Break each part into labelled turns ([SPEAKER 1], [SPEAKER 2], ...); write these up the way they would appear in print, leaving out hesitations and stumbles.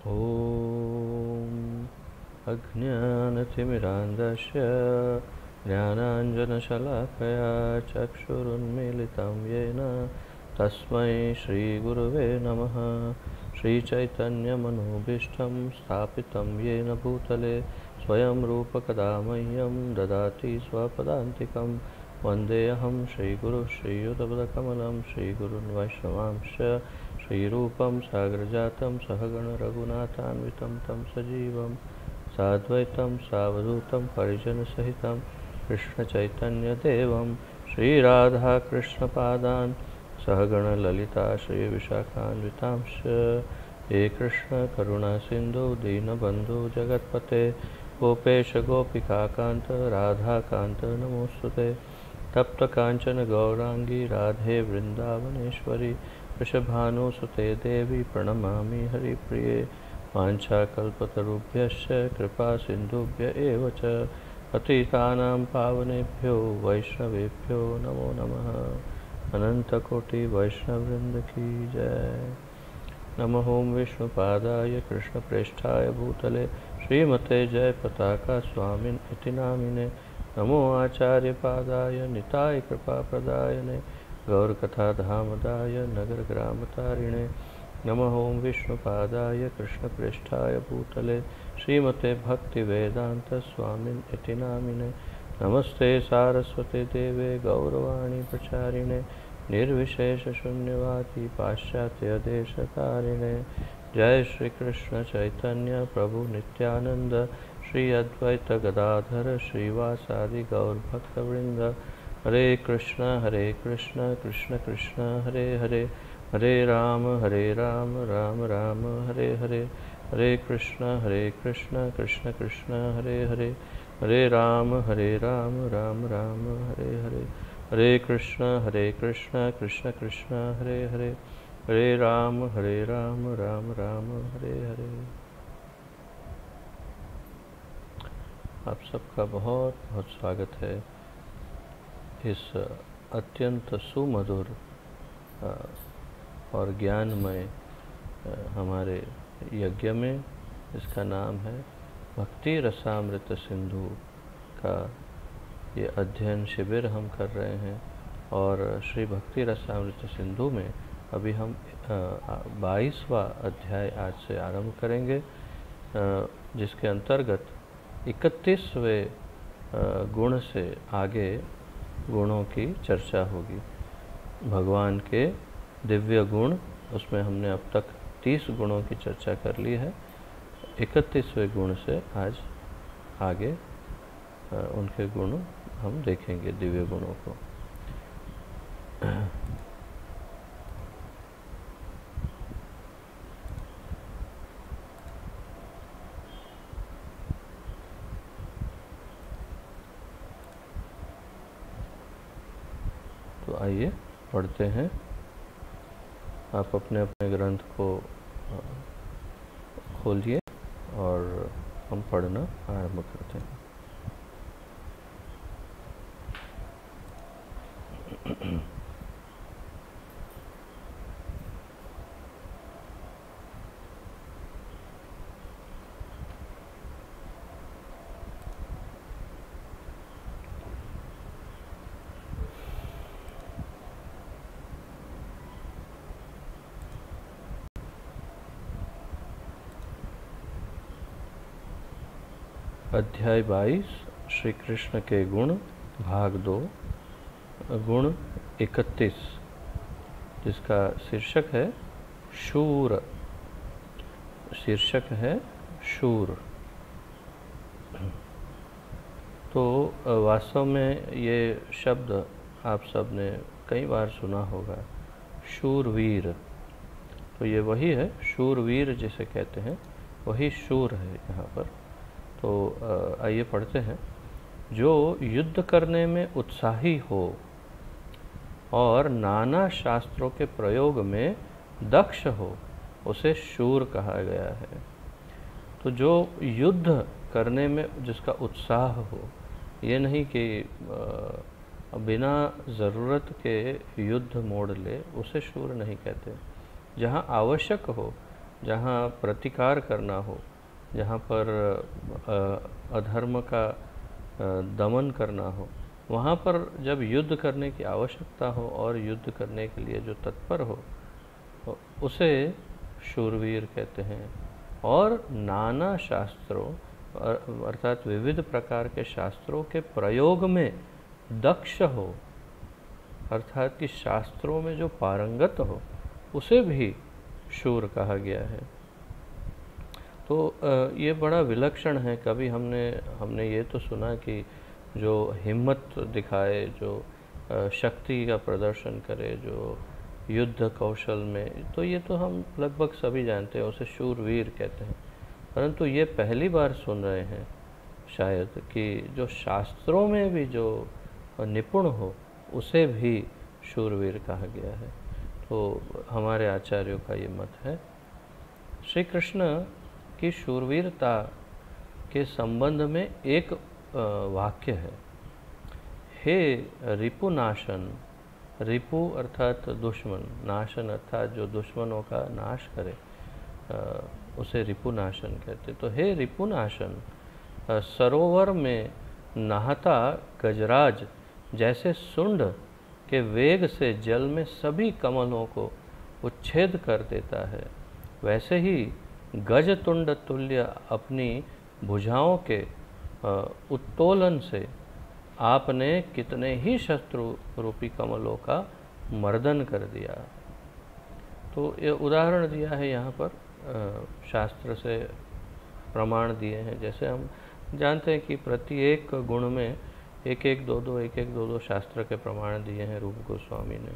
[SPEAKER 1] ॐ अज्ञानतिमिरान्धस्य ज्ञानाञ्जनशलाकया चक्षुरुन्मीलितं येन तस्मै श्रीगुरुवे नमः। श्रीचैतन्यमनोभीष्टं स्थापितं येन भूतले स्वयं रूपकदा मह्यं ददाति स्वपदान्तिकं। वन्देऽहं श्रीगुरुः श्रीयुतपदकमलं श्रीगुरुन् वैष्णवांश्च श्रीरूपं साग्रजातं सहगण रघुनाथान्वितं तं सजीवं साद्वैतं सावधूतं परिजनसहितं कृष्णचैतन्यदेवं श्रीराधाकृष्णपादान् सहगण ललिता श्रीविशाखान्वितांश्च। हे कृष्ण करुणा सिन्धु दीनबन्धु जगत्पते गोपेश गोपिकान्त राधाकान्त नमोस्तुते। तप्त कांचन गौरांगी राधे वृंदावनेश्वरी वृषभानुसुते देवी प्रणमामि हरिप्रिये। वाञ्छाकल्पतरुभ्यश्च कृपा सिन्धुभ्य एव च पतितानां पावनेभ्यो वैष्णवेभ्यो नमो नमः। अनंतकोटि वैष्णववृंद की जय। नमः ओं विष्णुपादाय कृष्णप्रेष्ठाय भूतले श्रीमते जय पताका स्वामिन् इति नामिने। नमो आचार्यपादाय निताय कृपाप्रदायने गौरकथाधामदाय नगरग्रामतारिणे। नमः ओं विष्णुपादाय कृष्णप्रेष्ठाय भूतले श्रीमते भक्तिवेदांत स्वामिन् इति नामिने। नमस्ते सारस्वते देवे गौरवाणी प्रचारिणे निर्विशेषशून्यवादी पाश्चात्यदेशतारिणे। जय श्री कृष्ण चैतन्य प्रभु नित्यानंद श्री अद्वैत गदाधर श्रीवासादि गौरभक्तवृंद। हरे कृष्ण कृष्ण कृष्ण हरे हरे हरे राम राम राम हरे हरे। हरे कृष्ण कृष्ण कृष्ण हरे हरे हरे राम राम राम हरे हरे। हरे कृष्ण कृष्ण कृष्ण हरे हरे हरे राम राम राम हरे हरे। आप सबका बहुत बहुत स्वागत है इस अत्यंत सुमधुर और ज्ञानमय हमारे यज्ञ में। इसका नाम है भक्ति रसामृत सिंधु का ये अध्ययन शिविर हम कर रहे हैं। और श्री भक्ति रसामृत सिंधु में अभी हम 22वां अध्याय आज से आरंभ करेंगे, जिसके अंतर्गत 31वें गुण से आगे गुणों की चर्चा होगी। भगवान के दिव्य गुण, उसमें हमने अब तक 30 गुणों की चर्चा कर ली है। 31वें गुण से आज आगे उनके गुण हम देखेंगे, दिव्य गुणों को। तो आइए पढ़ते हैं। आप अपने अपने ग्रंथ को खोलिए और हम पढ़ना आरंभ करते हैं। अध्याय 22 श्री कृष्ण के गुण भाग 2 गुण 31, जिसका शीर्षक है शूर। शीर्षक है शूर। तो वास्तव में ये शब्द आप सब ने कई बार सुना होगा, शूरवीर। तो ये वही है, शूरवीर जिसे कहते हैं वही शूर है यहाँ पर। तो आइए पढ़ते हैं। जो युद्ध करने में उत्साही हो और नाना शास्त्रों के प्रयोग में दक्ष हो, उसे शूर कहा गया है। तो जो युद्ध करने में जिसका उत्साह हो, ये नहीं कि बिना ज़रूरत के युद्ध मोड़ ले, उसे शूर नहीं कहते। जहाँ आवश्यक हो, जहाँ प्रतिकार करना हो, जहाँ पर अधर्म का दमन करना हो, वहाँ पर जब युद्ध करने की आवश्यकता हो और युद्ध करने के लिए जो तत्पर हो, तो उसे शूरवीर कहते हैं। और नाना शास्त्रों अर्थात विविध प्रकार के शास्त्रों के प्रयोग में दक्ष हो, अर्थात कि शास्त्रों में जो पारंगत हो, उसे भी शूर कहा गया है। तो ये बड़ा विलक्षण है। कभी हमने ये तो सुना कि जो हिम्मत दिखाए, जो शक्ति का प्रदर्शन करे, जो युद्ध कौशल में, तो ये तो हम लगभग सभी जानते हैं, उसे शूरवीर कहते हैं। परंतु ये पहली बार सुन रहे हैं शायद कि जो शास्त्रों में भी जो निपुण हो, उसे भी शूरवीर कहा गया है। तो हमारे आचार्यों का ये मत है। श्री कृष्ण की शूरवीरता के संबंध में एक वाक्य है, हे रिपुनाशन। रिपु अर्थात दुश्मन, नाशन अर्थात जो दुश्मनों का नाश करे, उसे रिपुनाशन कहते। तो हे रिपुनाशन, सरोवर में नहाता गजराज जैसे सुंड के वेग से जल में सभी कमलों को उच्छेद कर देता है, वैसे ही गजतुंड तुल्य अपनी भुजाओं के उत्तोलन से आपने कितने ही शत्रु रूपी कमलों का मर्दन कर दिया। तो ये उदाहरण दिया है यहाँ पर, शास्त्र से प्रमाण दिए हैं। जैसे हम जानते हैं कि प्रत्येक गुण में एक एक दो दो शास्त्र के प्रमाण दिए हैं रूप गोस्वामी ने,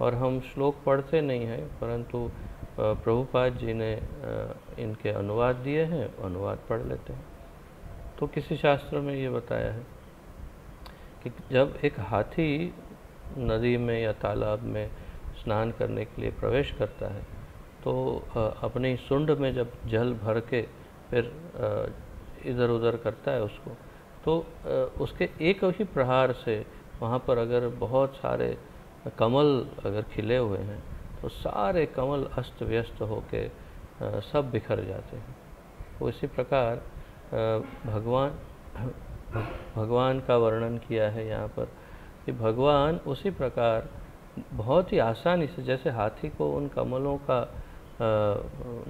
[SPEAKER 1] और हम श्लोक पढ़ते नहीं हैं, परंतु प्रभुपाद जी ने इनके अनुवाद दिए हैं, अनुवाद पढ़ लेते हैं। तो किसी शास्त्र में ये बताया है कि जब एक हाथी नदी में या तालाब में स्नान करने के लिए प्रवेश करता है, तो अपनी सुंड में जब जल भर के फिर इधर उधर करता है उसको, तो उसके एक ही प्रहार से वहाँ पर अगर बहुत सारे कमल अगर खिले हुए हैं, तो सारे कमल अस्त व्यस्त होके सब बिखर जाते हैं। तो इसी प्रकार भगवान का वर्णन किया है यहाँ पर कि भगवान उसी प्रकार बहुत ही आसानी से, जैसे हाथी को उन कमलों का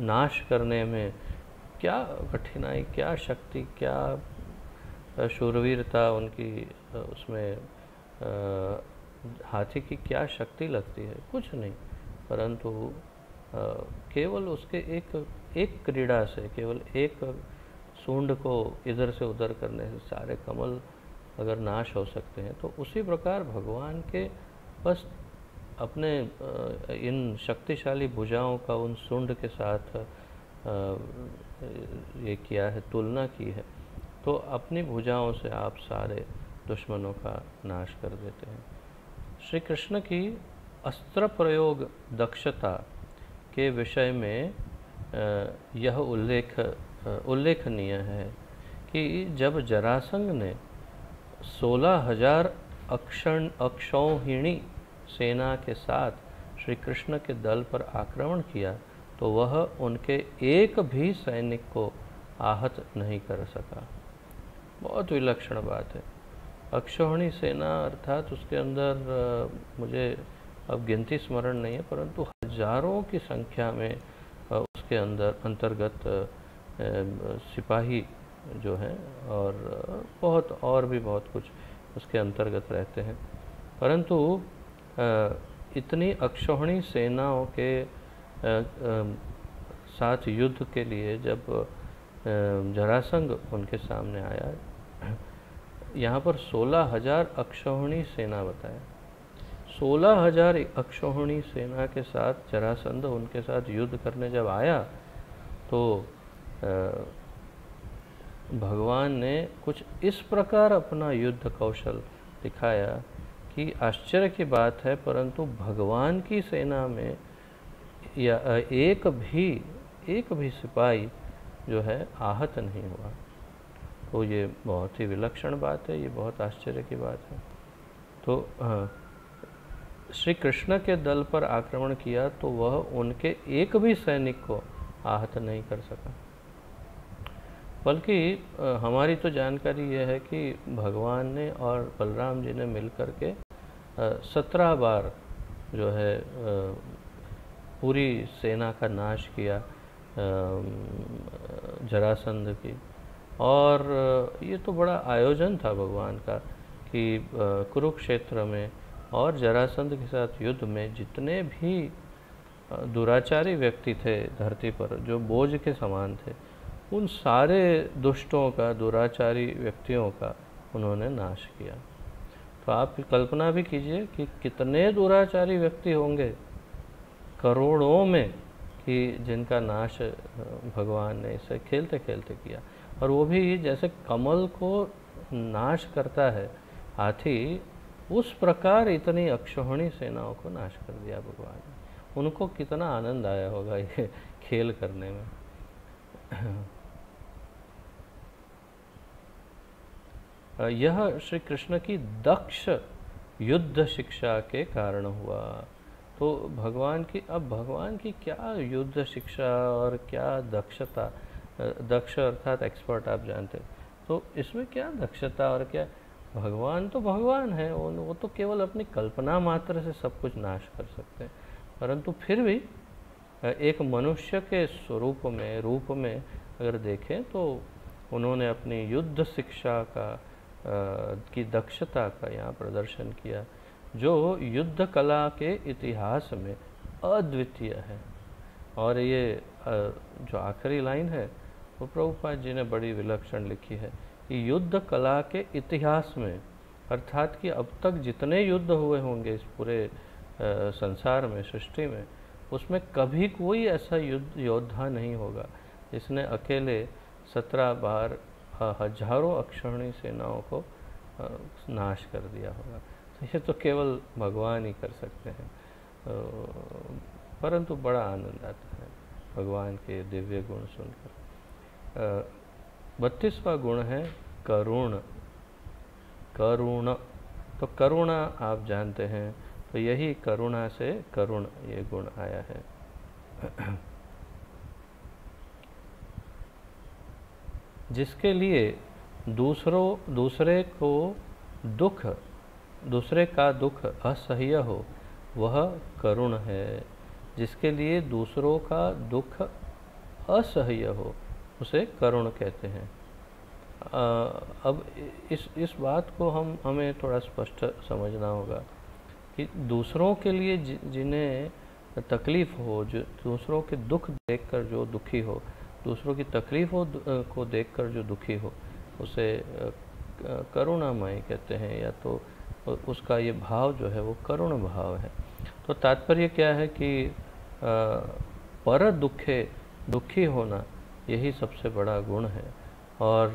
[SPEAKER 1] नाश करने में क्या कठिनाई, क्या शक्ति, क्या शूरवीरता उनकी, उसमें हाथी की क्या शक्ति लगती है, कुछ नहीं, परंतु केवल उसके एक क्रीड़ा से, केवल एक सूंड को इधर से उधर करने से सारे कमल अगर नाश हो सकते हैं। तो उसी प्रकार भगवान के बस अपने इन शक्तिशाली भुजाओं का उन सूंड के साथ ये किया है, तुलना की है। तो अपनी भुजाओं से आप सारे दुश्मनों का नाश कर देते हैं। श्री कृष्ण की अस्त्र प्रयोग दक्षता के विषय में यह उल्लेखनीय है कि जब जरासंध ने 16,000 अक्षौहिणी सेना के साथ श्री कृष्ण के दल पर आक्रमण किया, तो वह उनके एक भी सैनिक को आहत नहीं कर सका। बहुत विलक्षण बात है। अक्षौहिणी सेना अर्थात उसके अंदर मुझे अब गिनती स्मरण नहीं है, परंतु हजारों की संख्या में उसके अंतर्गत सिपाही जो हैं, और बहुत और भी बहुत कुछ उसके अंतर्गत रहते हैं। परंतु इतनी अक्षौहिणी सेनाओं के साथ युद्ध के लिए जब जरासंध उनके सामने आया, यहाँ पर 16,000 अक्षौहिणी सेना बताया। 16,000 अक्षौहिणी सेना के साथ जरासंध उनके साथ युद्ध करने जब आया, तो भगवान ने कुछ इस प्रकार अपना युद्ध कौशल दिखाया कि आश्चर्य की बात है, परंतु भगवान की सेना में या एक भी सिपाही जो है आहत नहीं हुआ। तो ये बहुत ही विलक्षण बात है, ये बहुत आश्चर्य की बात है। तो श्री कृष्ण के दल पर आक्रमण किया, तो वह उनके एक भी सैनिक को आहत नहीं कर सका। बल्कि हमारी तो जानकारी यह है कि भगवान ने और बलराम जी ने मिल कर के 17 बार जो है पूरी सेना का नाश किया जरासंध की। और ये तो बड़ा आयोजन था भगवान का कि कुरुक्षेत्र में और जरासंध के साथ युद्ध में जितने भी दुराचारी व्यक्ति थे धरती पर, जो बोझ के समान थे, उन सारे दुष्टों का, दुराचारी व्यक्तियों का उन्होंने नाश किया। तो आप कल्पना भी कीजिए कि कितने दुराचारी व्यक्ति होंगे करोड़ों में, कि जिनका नाश भगवान ने इसे खेलते खेलते किया। और वो भी जैसे कमल को नाश करता है हाथी, उस प्रकार इतनी अक्षौहिणी सेनाओं को नाश कर दिया भगवान ने। उनको कितना आनंद आया होगा ये खेल करने में। यह श्री कृष्ण की दक्ष युद्ध शिक्षा के कारण हुआ। तो भगवान की क्या युद्ध शिक्षा और क्या दक्षता, दक्ष अर्थात एक्सपर्ट आप जानते हैं, तो इसमें क्या दक्षता और क्या, भगवान तो भगवान है, वो तो केवल अपनी कल्पना मात्र से सब कुछ नाश कर सकते हैं। परंतु फिर भी एक मनुष्य के स्वरूप में, रूप में अगर देखें तो उन्होंने अपनी युद्ध शिक्षा की दक्षता का यहाँ प्रदर्शन किया, जो युद्ध कला के इतिहास में अद्वितीय है। और ये जो आखिरी लाइन है वो प्रभुपाद जी ने बड़ी विलक्षण लिखी है कि युद्ध कला के इतिहास में, अर्थात कि अब तक जितने युद्ध हुए होंगे इस पूरे संसार में, सृष्टि में, उसमें कभी कोई ऐसा योद्धा नहीं होगा जिसने अकेले 17 बार हजारों अक्षौहिणी सेनाओं को नाश कर दिया होगा। तो ये तो केवल भगवान ही कर सकते हैं। परंतु बड़ा आनंद आता है भगवान के दिव्य गुण सुनकर। 32वां गुण है करुण। करुण, तो करुणा आप जानते हैं, तो यही करुणा से करुण ये गुण आया है। जिसके लिए दूसरे का दुख असह्य हो वह करुण है। जिसके लिए दूसरों का दुख असह्य हो उसे करुण कहते हैं। अब इस बात को हमें थोड़ा स्पष्ट समझना होगा कि दूसरों के लिए जिन्हें तकलीफ़ हो, जो दूसरों के दुख देखकर जो दुखी हो, दूसरों की तकलीफ़ों को देखकर जो दुखी हो, उसे करुणामय कहते हैं, या तो उसका ये भाव जो है वो करुण भाव है। तो तात्पर्य क्या है कि पर दुखी होना यही सबसे बड़ा गुण है। और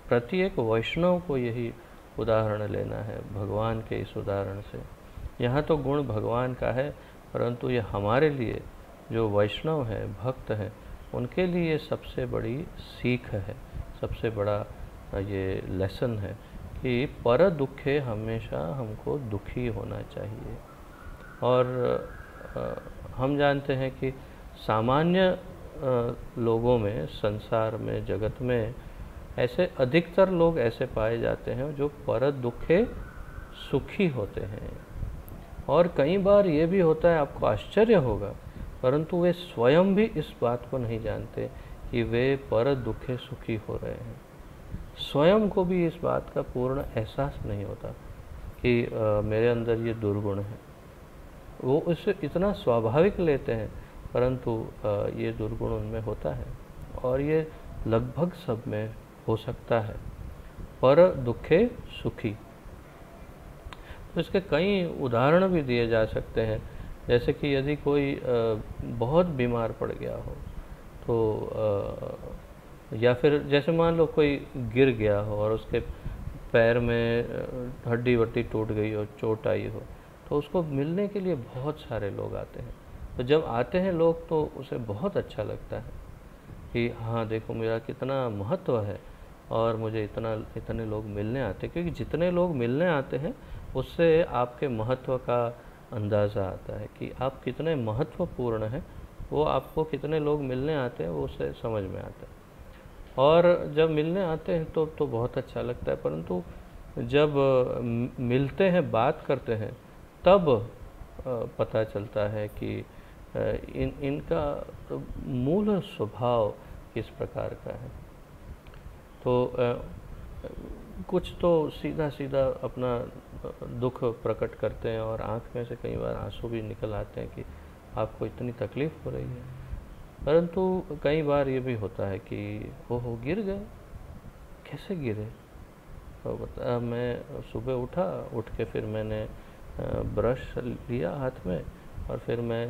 [SPEAKER 1] प्रत्येक वैष्णव को यही उदाहरण लेना है भगवान के इस उदाहरण से। यहाँ तो गुण भगवान का है, परंतु ये हमारे लिए जो वैष्णव है, भक्त हैं, उनके लिए सबसे बड़ी सीख है, सबसे बड़ा ये लेसन है कि पर दुखे हमेशा हमको दुखी होना चाहिए। और हम जानते हैं कि सामान्य लोगों में, संसार में, जगत में ऐसे अधिकतर लोग ऐसे पाए जाते हैं जो पर दुखे सुखी होते हैं। और कई बार ये भी होता है, आपको आश्चर्य होगा, परंतु वे स्वयं भी इस बात को नहीं जानते कि वे पर दुखे सुखी हो रहे हैं। स्वयं को भी इस बात का पूर्ण एहसास नहीं होता कि मेरे अंदर ये दुर्गुण है। वो उसे इतना स्वाभाविक लेते हैं, परंतु ये दुर्गुण उनमें होता है, और ये लगभग सब में हो सकता है। पर दुखे सुखी, तो इसके कई उदाहरण भी दिए जा सकते हैं। जैसे कि यदि कोई बहुत बीमार पड़ गया हो, तो या फिर जैसे मान लो कोई गिर गया हो और उसके पैर में हड्डी वड्डी टूट गई हो, चोट आई हो, तो उसको मिलने के लिए बहुत सारे लोग आते हैं। तो जब आते हैं लोग तो उसे बहुत अच्छा लगता है कि हाँ देखो मेरा कितना महत्व है और मुझे इतने लोग मिलने आते हैं। क्योंकि जितने लोग मिलने आते हैं उससे आपके महत्व का अंदाज़ा आता है कि आप कितने महत्वपूर्ण हैं वो आपको कितने लोग मिलने आते हैं वो उससे समझ में आता है। और जब मिलने आते हैं तो बहुत अच्छा लगता है, परंतु जब मिलते हैं, बात करते हैं, तब पता चलता है कि इनका मूल स्वभाव किस प्रकार का है। तो कुछ तो सीधा सीधा अपना दुख प्रकट करते हैं और आँख में से कई बार आंसू भी निकल आते हैं कि आपको इतनी तकलीफ़ हो रही है। परंतु कई बार ये भी होता है कि ओहो गिर गए, कैसे गिरे? तो मैं सुबह उठ के फिर मैंने ब्रश लिया हाथ में और फिर मैं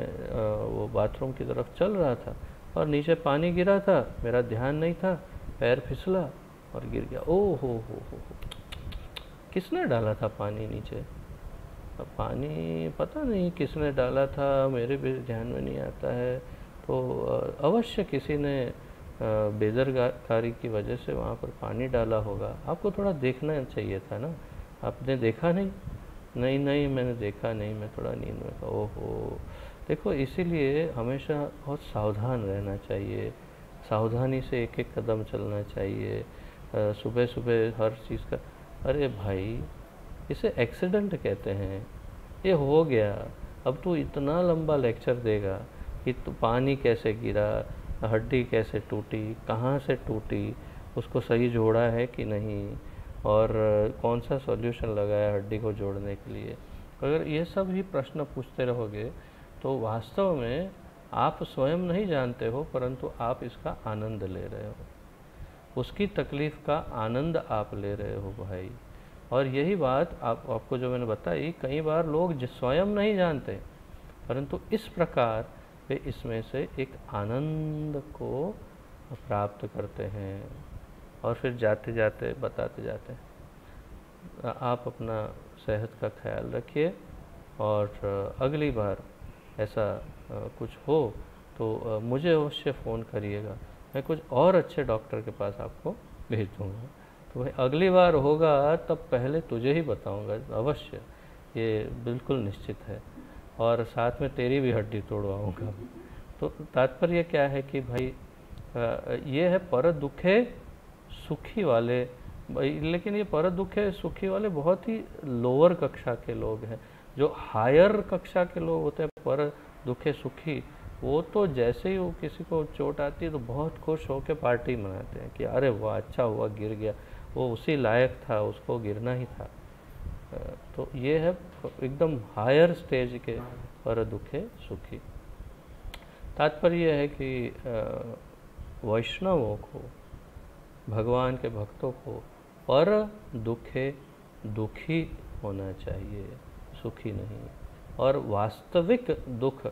[SPEAKER 1] वो बाथरूम की तरफ चल रहा था और नीचे पानी गिरा था, मेरा ध्यान नहीं था, पैर फिसला और गिर गया। ओ हो, किसने डाला था पानी नीचे? पानी पता नहीं किसने डाला था, मेरे भी ध्यान में नहीं आता है। तो अवश्य किसी ने बेदरकारी की वजह से वहाँ पर पानी डाला होगा। आपको थोड़ा देखना चाहिए था ना, आपने देखा नहीं? नहीं मैंने देखा नहीं, मैं थोड़ा नींद में था। ओहो, देखो इसीलिए हमेशा बहुत सावधान रहना चाहिए, सावधानी से एक एक कदम चलना चाहिए। सुबह सुबह हर चीज़ का, अरे भाई इसे एक्सीडेंट कहते हैं, ये हो गया, अब तू इतना लंबा लेक्चर देगा कि तो पानी कैसे गिरा, हड्डी कैसे टूटी, कहाँ से टूटी, उसको सही जोड़ा है कि नहीं, और कौन सा सॉल्यूशन लगाया हड्डी को जोड़ने के लिए। अगर ये सब ही प्रश्न पूछते रहोगे तो वास्तव में आप स्वयं नहीं जानते हो, परंतु आप इसका आनंद ले रहे हो, उसकी तकलीफ़ का आनंद आप ले रहे हो भाई। और यही बात आपको जो मैंने बताई, कई बार लोग स्वयं नहीं जानते, परंतु इस प्रकार वे इसमें से एक आनंद को प्राप्त करते हैं और फिर जाते जाते बताते जाते हैं। आप अपना सेहत का ख्याल रखिए और अगली बार ऐसा कुछ हो तो मुझे अवश्य फ़ोन करिएगा, मैं कुछ और अच्छे डॉक्टर के पास आपको भेज दूँगा। तो भाई अगली बार होगा तब पहले तुझे ही बताऊँगा अवश्य, ये बिल्कुल निश्चित है, और साथ में तेरी भी हड्डी तोड़वाऊँगा। तो तात्पर्य क्या है कि भाई ये है पर दुखे सुखी वाले, लेकिन ये पर दुखे सुखी वाले बहुत ही लोअर कक्षा के लोग हैं। जो हायर कक्षा के लोग होते हैं पर दुखे सुखी, वो तो जैसे ही वो किसी को चोट आती है तो बहुत खुश होकर पार्टी मनाते हैं कि अरे वाह अच्छा हुआ गिर गया, वो उसी लायक था, उसको गिरना ही था। तो ये है एकदम हायर स्टेज के पर दुखे सुखी। तात्पर्य है कि वैष्णवों को, भगवान के भक्तों को पर दुखे दुखी होना चाहिए, सुखी नहीं, और वास्तविक दुख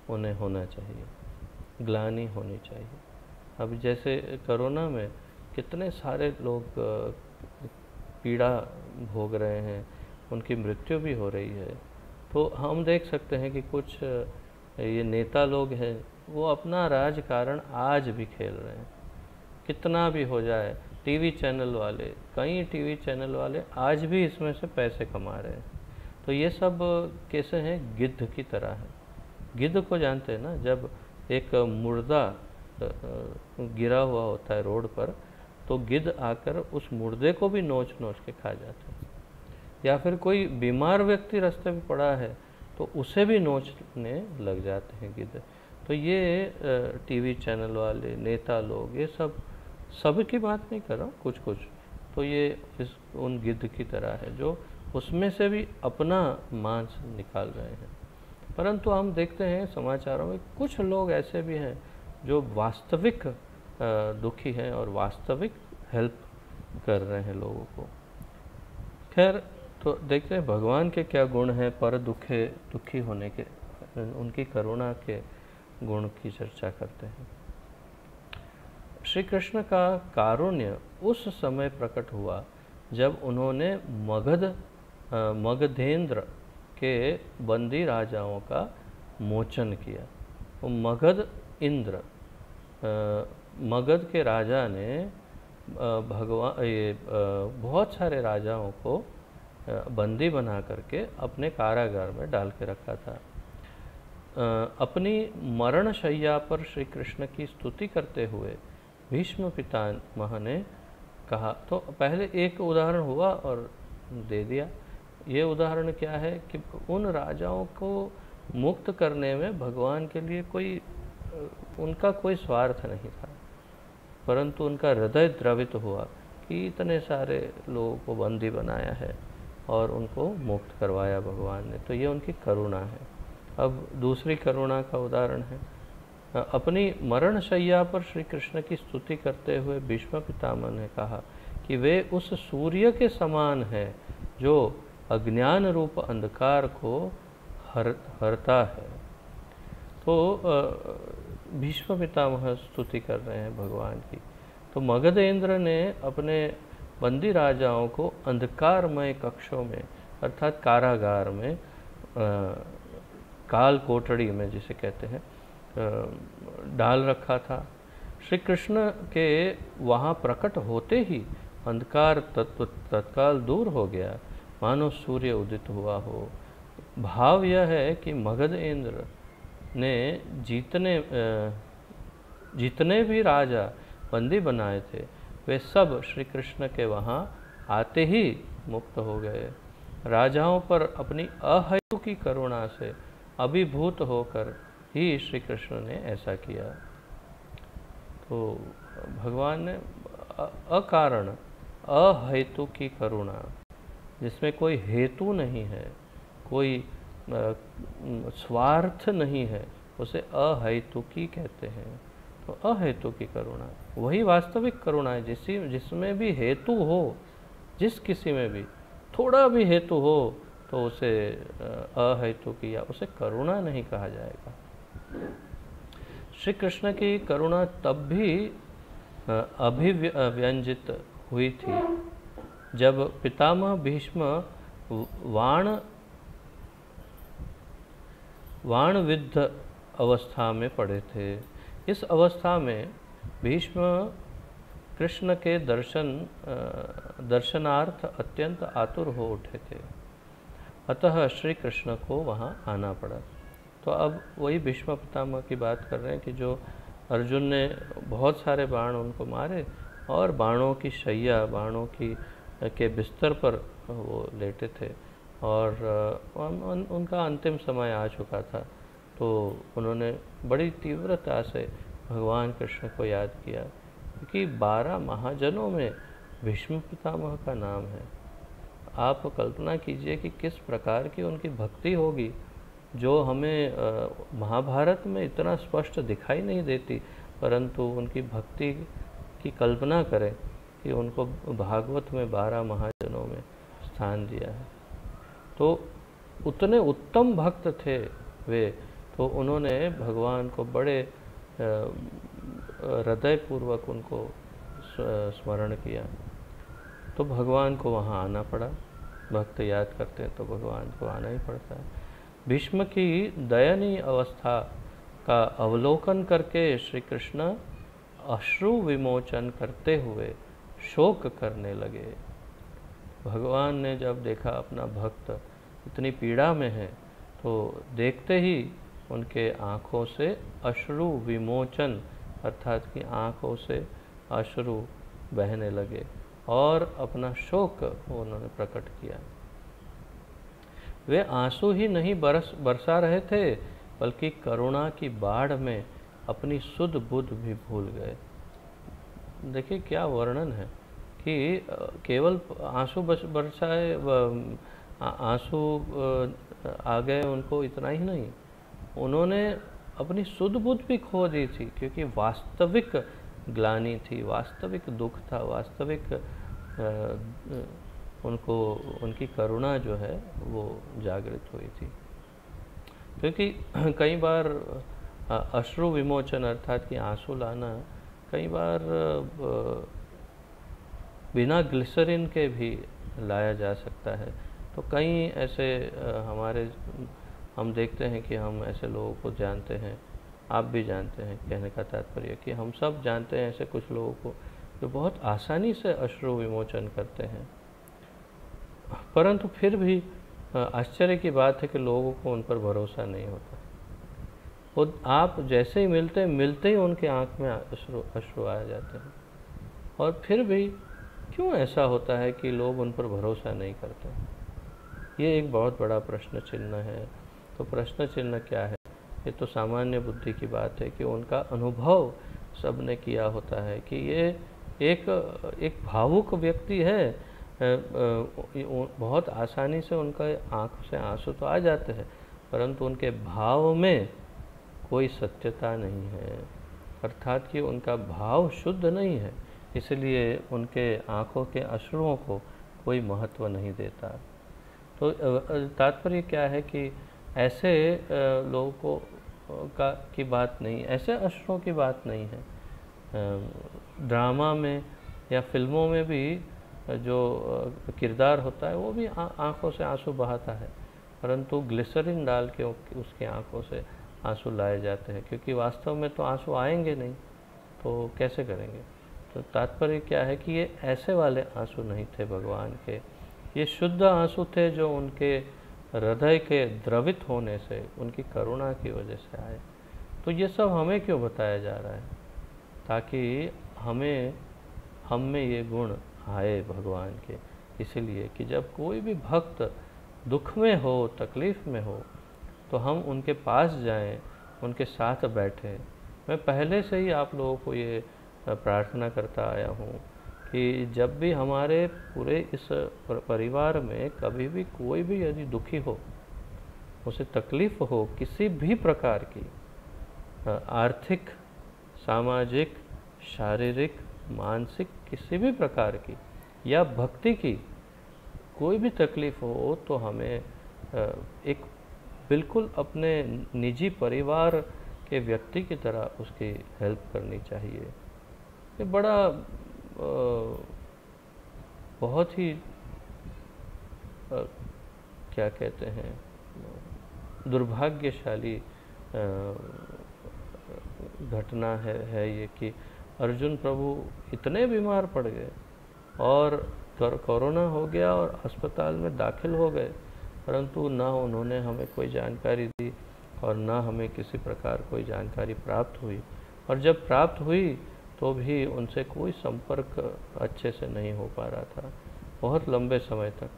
[SPEAKER 1] उन्हें होना चाहिए, ग्लानि होनी चाहिए। अब जैसे कोरोना में कितने सारे लोग पीड़ा भोग रहे हैं, उनकी मृत्यु भी हो रही है। तो हम देख सकते हैं कि कुछ ये नेता लोग हैं, वो अपना राजकारण आज भी खेल रहे हैं, कितना भी हो जाए। टीवी चैनल वाले, कई टीवी चैनल वाले आज भी इसमें से पैसे कमा रहे हैं। तो ये सब कैसे हैं, गिद्ध की तरह है। गिद्ध को जानते हैं ना, जब एक मुर्दा गिरा हुआ होता है रोड पर, तो गिद्ध आकर उस मुर्दे को भी नोच नोच के खा जाते हैं। या फिर कोई बीमार व्यक्ति रास्ते में पड़ा है तो उसे भी नोचने लग जाते हैं गिद्ध। तो ये टीवी चैनल वाले नेता लोग, ये सब की बात नहीं कर रहा हूँ, कुछ कुछ तो ये उन गिद्ध की तरह है जो उसमें से भी अपना मांस निकाल रहे हैं। परंतु हम देखते हैं समाचारों में कुछ लोग ऐसे भी हैं जो वास्तविक दुखी हैं और वास्तविक हेल्प कर रहे हैं लोगों को। खैर, तो देखते हैं भगवान के क्या गुण हैं पर दुखी होने के, उनकी करुणा के गुण की चर्चा करते हैं। श्री कृष्ण का कारुण्य उस समय प्रकट हुआ जब उन्होंने मगधेंद्र के बंदी राजाओं का मोचन किया। तो मगध के राजा ने बहुत सारे राजाओं को बंदी बना करके अपने कारागार में डाल के रखा था। अपनी मरण शैया पर श्री कृष्ण की स्तुति करते हुए भीष्म पितामह ने कहा। तो पहले एक उदाहरण हुआ और दे दिया। ये उदाहरण क्या है कि उन राजाओं को मुक्त करने में भगवान के लिए उनका कोई स्वार्थ नहीं था, परंतु उनका हृदय द्रवित हुआ कि इतने सारे लोगों को बंदी बनाया है और उनको मुक्त करवाया भगवान ने, तो ये उनकी करुणा है। अब दूसरी करुणा का उदाहरण है, अपनी मरण शैया पर श्री कृष्ण की स्तुति करते हुए भीष्म पितामह ने कहा कि वे उस सूर्य के समान है जो अज्ञान रूप अंधकार को हरता है। तो भीष्म पितामह स्तुति कर रहे हैं भगवान की। तो मगधेंद्र ने अपने बंदी राजाओं को अंधकारमय कक्षों में अर्थात कारागार में, काल कोठड़ी में जिसे कहते हैं, डाल रखा था। श्री कृष्ण के वहाँ प्रकट होते ही अंधकार तत्व तत्काल दूर हो गया, मानो सूर्य उदित हुआ हो। भाव यह है कि मगधेंद्र ने जितने भी राजा बंदी बनाए थे वे सब श्री कृष्ण के वहाँ आते ही मुक्त हो गए। राजाओं पर अपनी अहेतुकी करुणा से अभिभूत होकर ही श्री कृष्ण ने ऐसा किया। तो भगवान ने अकारण अहेतुकी करुणा, जिसमें कोई हेतु नहीं है, कोई स्वार्थ नहीं है, उसे अहेतुकी कहते हैं। तो अहेतुकी करुणा वही वास्तविक करुणा है, जिसमें भी हेतु हो, जिस किसी में भी थोड़ा भी हेतु हो तो उसे अहेतुकी या उसे करुणा नहीं कहा जाएगा। श्री कृष्ण की करुणा तब भी अभिव्यंजित हुई थी जब पितामह भीष्म वाणविद्ध अवस्था में पड़े थे। इस अवस्था में भीष्म कृष्ण के दर्शनार्थ अत्यंत आतुर हो उठे थे, अतः श्री कृष्ण को वहाँ आना पड़ा। तो अब वही भीष्म पितामह की बात कर रहे हैं कि जो अर्जुन ने बहुत सारे बाण उनको मारे और बाणों की शैया, बाणों के बिस्तर पर वो लेटे थे और उनका अंतिम समय आ चुका था। तो उन्होंने बड़ी तीव्रता से भगवान कृष्ण को याद किया, क्योंकि 12 महाजनों में भीष्म पितामह का नाम है। आप कल्पना कीजिए कि किस प्रकार की उनकी भक्ति होगी, जो हमें महाभारत में इतना स्पष्ट दिखाई नहीं देती, परंतु उनकी भक्ति की कल्पना करें कि उनको भागवत में 12 महाजनों में स्थान दिया है। तो उतने उत्तम भक्त थे वे। तो उन्होंने भगवान को बड़े हृदयपूर्वक उनको स्मरण किया। तो भगवान को वहाँ आना पड़ा। भक्त याद करते हैं तो भगवान को आना ही पड़ता है। भीष्म की दयनीय अवस्था का अवलोकन करके श्री कृष्ण अश्रु विमोचन करते हुए शोक करने लगे। भगवान ने जब देखा अपना भक्त इतनी पीड़ा में है, तो देखते ही उनके आँखों से अश्रु विमोचन अर्थात कि आँखों से अश्रु बहने लगे और अपना शोक उन्होंने प्रकट किया। वे आंसू ही नहीं बरसा रहे थे, बल्कि करुणा की बाढ़ में अपनी सुध बुध भी भूल गए। देखिए क्या वर्णन है कि केवल आंसू बरसाए, आंसू आ गए उनको, इतना ही नहीं, उन्होंने अपनी सुध बुध भी खो दी थी, क्योंकि वास्तविक ग्लानि थी, वास्तविक दुख था, वास्तविक उनको उनकी करुणा जो है वो जागृत हुई थी। क्योंकि कई बार अश्रु विमोचन अर्थात कि आंसू लाना कई बार बिना ग्लिसरीन के भी लाया जा सकता है। तो कई ऐसे हम देखते हैं कि हम ऐसे लोगों को जानते हैं, आप भी जानते हैं। कहने का तात्पर्य कि हम सब जानते हैं ऐसे कुछ लोगों को जो बहुत आसानी से अश्रु विमोचन करते हैं, परंतु फिर भी आश्चर्य की बात है कि लोगों को उन पर भरोसा नहीं होता। वो आप जैसे ही मिलते ही उनके आँख में अश्रु अश्रु आ जाते हैं। और फिर भी क्यों ऐसा होता है कि लोग उन पर भरोसा नहीं करते? ये एक बहुत बड़ा प्रश्न चिन्ह है। तो प्रश्न चिन्ह क्या है? ये तो सामान्य बुद्धि की बात है कि उनका अनुभव सबने किया होता है कि ये एक भावुक व्यक्ति है। बहुत आसानी से उनका आँख से आंसू तो आ जाते हैं, परंतु उनके भाव में कोई सत्यता नहीं है, अर्थात कि उनका भाव शुद्ध नहीं है, इसलिए उनके आँखों के अश्रुओं को कोई महत्व नहीं देता। तो तात्पर्य क्या है कि ऐसे लोगों को की बात नहीं, ऐसे अश्रुओं की बात नहीं है। ड्रामा में या फिल्मों में भी जो किरदार होता है वो भी आँखों से आंसू बहाता है, परंतु ग्लिसरीन डाल के उसकी आँखों से आंसू लाए जाते हैं, क्योंकि वास्तव में तो आंसू आएंगे नहीं, तो कैसे करेंगे? तो तात्पर्य क्या है कि ये ऐसे वाले आंसू नहीं थे भगवान के, ये शुद्ध आंसू थे जो उनके हृदय के द्रवित होने से, उनकी करुणा की वजह से आए। तो ये सब हमें क्यों बताया जा रहा है? ताकि हम में ये गुण आए भगवान के। इसीलिए कि जब कोई भी भक्त दुख में हो, तकलीफ़ में हो, तो हम उनके पास जाएं, उनके साथ बैठें। मैं पहले से ही आप लोगों को ये प्रार्थना करता आया हूँ कि जब भी हमारे पूरे इस परिवार में कभी भी कोई भी यदि दुखी हो, उसे तकलीफ़ हो किसी भी प्रकार की, आर्थिक, सामाजिक, शारीरिक, मानसिक, किसी भी प्रकार की या भक्ति की कोई भी तकलीफ़ हो, तो हमें एक बिल्कुल अपने निजी परिवार के व्यक्ति की तरह उसकी हेल्प करनी चाहिए। ये बड़ा बहुत ही क्या कहते हैं, दुर्भाग्यशाली घटना है ये कि अर्जुन प्रभु इतने बीमार पड़ गए और कोरोना हो गया और अस्पताल में दाखिल हो गए, परंतु ना उन्होंने हमें कोई जानकारी दी और ना हमें किसी प्रकार कोई जानकारी प्राप्त हुई, और जब प्राप्त हुई तो भी उनसे कोई संपर्क अच्छे से नहीं हो पा रहा था बहुत लंबे समय तक।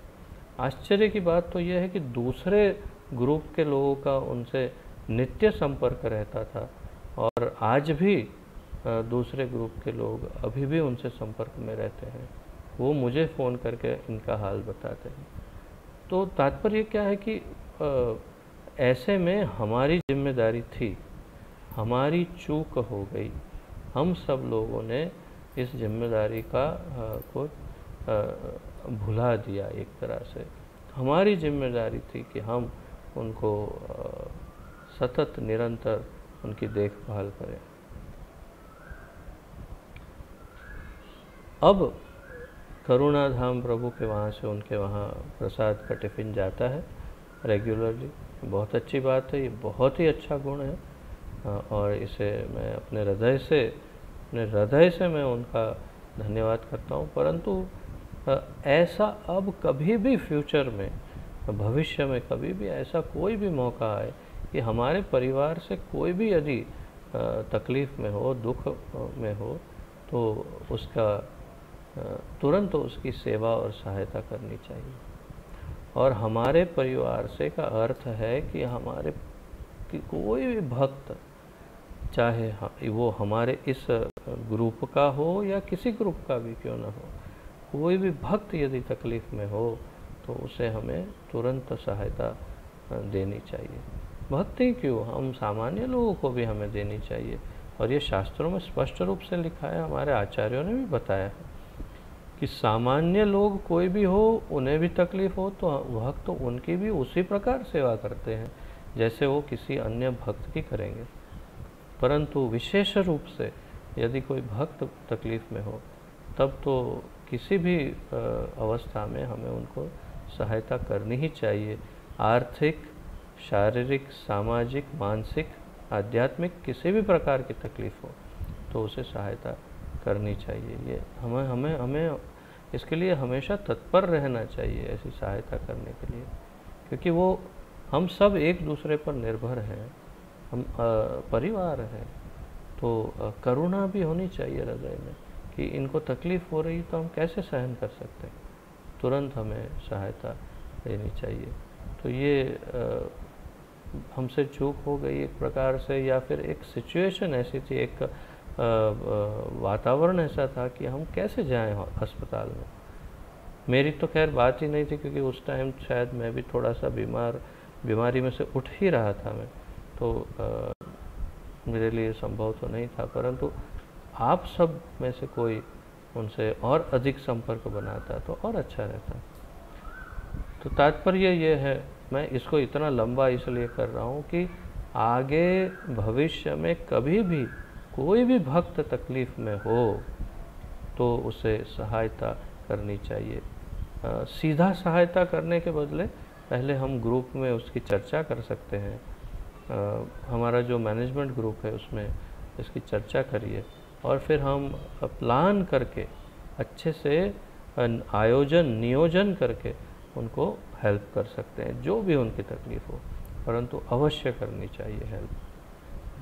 [SPEAKER 1] आश्चर्य की बात तो यह है कि दूसरे ग्रुप के लोगों का उनसे नित्य संपर्क रहता था, और आज भी दूसरे ग्रुप के लोग अभी भी उनसे संपर्क में रहते हैं। वो मुझे फ़ोन करके इनका हाल बताते हैं। तो तात्पर्य क्या है कि ऐसे में हमारी जिम्मेदारी थी, हमारी चूक हो गई, हम सब लोगों ने इस जिम्मेदारी को भुला दिया। एक तरह से हमारी जिम्मेदारी थी कि हम उनको सतत निरंतर उनकी देखभाल करें। अब करुणाधाम प्रभु के वहाँ से उनके वहाँ प्रसाद का टिफ़िन जाता है रेगुलरली। बहुत अच्छी बात है, ये बहुत ही अच्छा गुण है, और इसे मैं अपने हृदय से मैं उनका धन्यवाद करता हूँ। परंतु ऐसा अब कभी भी फ्यूचर में, भविष्य में कभी भी ऐसा कोई भी मौका आए कि हमारे परिवार से कोई भी यदि तकलीफ़ में हो, दुख में हो, तो उसका तुरंत उसकी सेवा और सहायता करनी चाहिए। और हमारे परिवार से का अर्थ है कि हमारे कोई भी भक्त, चाहे वो हमारे इस ग्रुप का हो या किसी ग्रुप का भी क्यों ना हो, कोई भी भक्त यदि तकलीफ़ में हो तो उसे हमें तुरंत सहायता देनी चाहिए। भक्ति क्यों, हम सामान्य लोगों को भी हमें देनी चाहिए। और ये शास्त्रों में स्पष्ट रूप से लिखा है, हमारे आचार्यों ने भी बताया है कि सामान्य लोग कोई भी हो, उन्हें भी तकलीफ़ हो तो भक्त तो उनकी भी उसी प्रकार सेवा करते हैं जैसे वो किसी अन्य भक्त की करेंगे। परंतु विशेष रूप से यदि कोई भक्त तकलीफ़ में हो, तब तो किसी भी अवस्था में हमें उनको सहायता करनी ही चाहिए। आर्थिक, शारीरिक, सामाजिक, मानसिक, आध्यात्मिक किसी भी प्रकार की तकलीफ़ हो तो उसे सहायता करनी चाहिए। ये हमें इसके लिए हमेशा तत्पर रहना चाहिए, ऐसी सहायता करने के लिए, क्योंकि वो हम सब एक दूसरे पर निर्भर हैं। हम परिवार है, तो करुणा भी होनी चाहिए हृदय में कि इनको तकलीफ़ हो रही तो हम कैसे सहन कर सकते हैं, तुरंत हमें सहायता देनी चाहिए। तो ये हमसे चूक हो गई एक प्रकार से, या फिर एक सिचुएशन ऐसी थी, एक वातावरण ऐसा था कि हम कैसे जाएं अस्पताल में। मेरी तो खैर बात ही नहीं थी, क्योंकि उस टाइम शायद मैं भी थोड़ा सा बीमारी में से उठ ही रहा था मैं, तो मेरे लिए संभव तो नहीं था। परंतु आप सब में से कोई उनसे और अधिक संपर्क बनाता तो और अच्छा रहता। तो तात्पर्य ये है, मैं इसको इतना लंबा इसलिए कर रहा हूँ कि आगे भविष्य में कभी भी कोई भी भक्त तकलीफ़ में हो तो उसे सहायता करनी चाहिए। सीधा सहायता करने के बदले पहले हम ग्रुप में उसकी चर्चा कर सकते हैं। हमारा जो मैनेजमेंट ग्रुप है उसमें इसकी चर्चा करिए, और फिर हम प्लान करके अच्छे से नियोजन करके उनको हेल्प कर सकते हैं, जो भी उनकी तकलीफ़ हो। परंतु अवश्य करनी चाहिए हेल्प,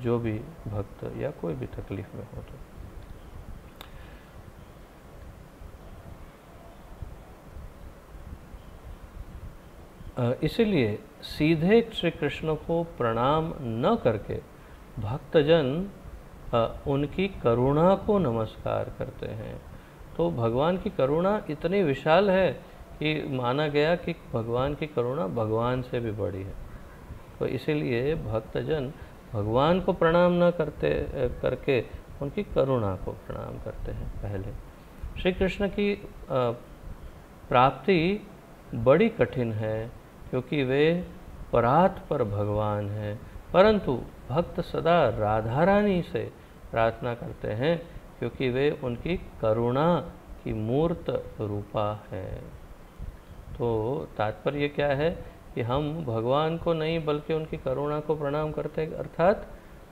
[SPEAKER 1] जो भी भक्त या कोई भी तकलीफ़ में हो तो। इसीलिए सीधे श्री कृष्ण को प्रणाम न करके भक्तजन उनकी करुणा को नमस्कार करते हैं। तो भगवान की करुणा इतनी विशाल है कि माना गया कि भगवान की करुणा भगवान से भी बड़ी है। तो इसीलिए भक्तजन भगवान को प्रणाम न करके उनकी करुणा को प्रणाम करते हैं पहले। श्री कृष्ण की प्राप्ति बड़ी कठिन है, क्योंकि वे परात्पर भगवान हैं, परंतु भक्त सदा राधा रानी से प्रार्थना करते हैं, क्योंकि वे उनकी करुणा की मूर्त रूपा हैं। तो तात्पर्य क्या है कि हम भगवान को नहीं बल्कि उनकी करुणा को प्रणाम करते हैं, अर्थात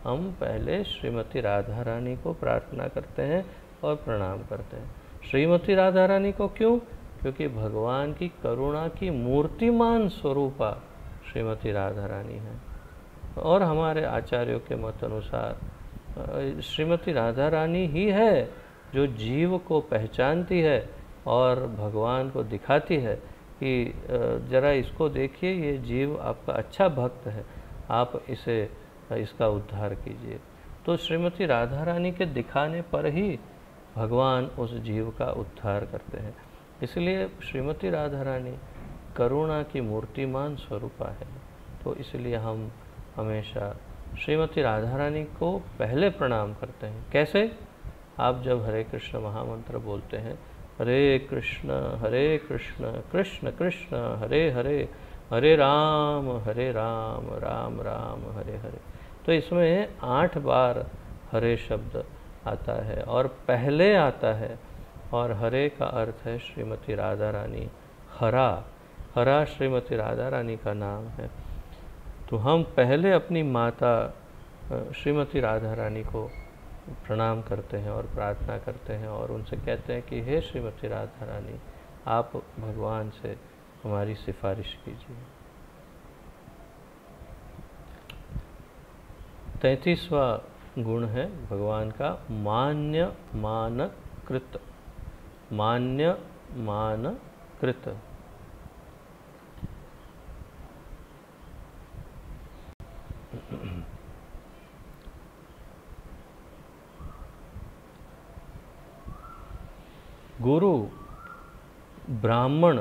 [SPEAKER 1] हम पहले श्रीमती राधा रानी को प्रार्थना करते हैं और प्रणाम करते हैं। श्रीमती राधा रानी को क्यों? क्योंकि भगवान की करुणा की मूर्तिमान स्वरूपा श्रीमती राधा रानी है। और हमारे आचार्यों के मत अनुसार श्रीमती राधा रानी ही है जो जीव को पहचानती है और भगवान को दिखाती है कि जरा इसको देखिए, ये जीव आपका अच्छा भक्त है, आप इसका उद्धार कीजिए। तो श्रीमती राधा रानी के दिखाने पर ही भगवान उस जीव का उद्धार करते हैं। इसलिए श्रीमती राधा रानी करुणा की मूर्तिमान स्वरूपा है। तो इसलिए हम हमेशा श्रीमती राधा रानी को पहले प्रणाम करते हैं। कैसे? आप जब हरे कृष्ण महामंत्र बोलते हैं, हरे कृष्ण कृष्ण कृष्ण हरे हरे, हरे राम राम राम हरे हरे, तो इसमें 8 बार हरे शब्द आता है और पहले आता है। और हरे का अर्थ है श्रीमती राधा रानी। हरा श्रीमती राधा रानी का नाम है। तो हम पहले अपनी माता श्रीमती राधा रानी को प्रणाम करते हैं और प्रार्थना करते हैं और उनसे कहते हैं कि हे श्रीमती राधा रानी, आप भगवान से हमारी सिफारिश कीजिए। 33वां गुण है भगवान का मान्य मान कृत। मान्य मान कृत। गुरु, ब्राह्मण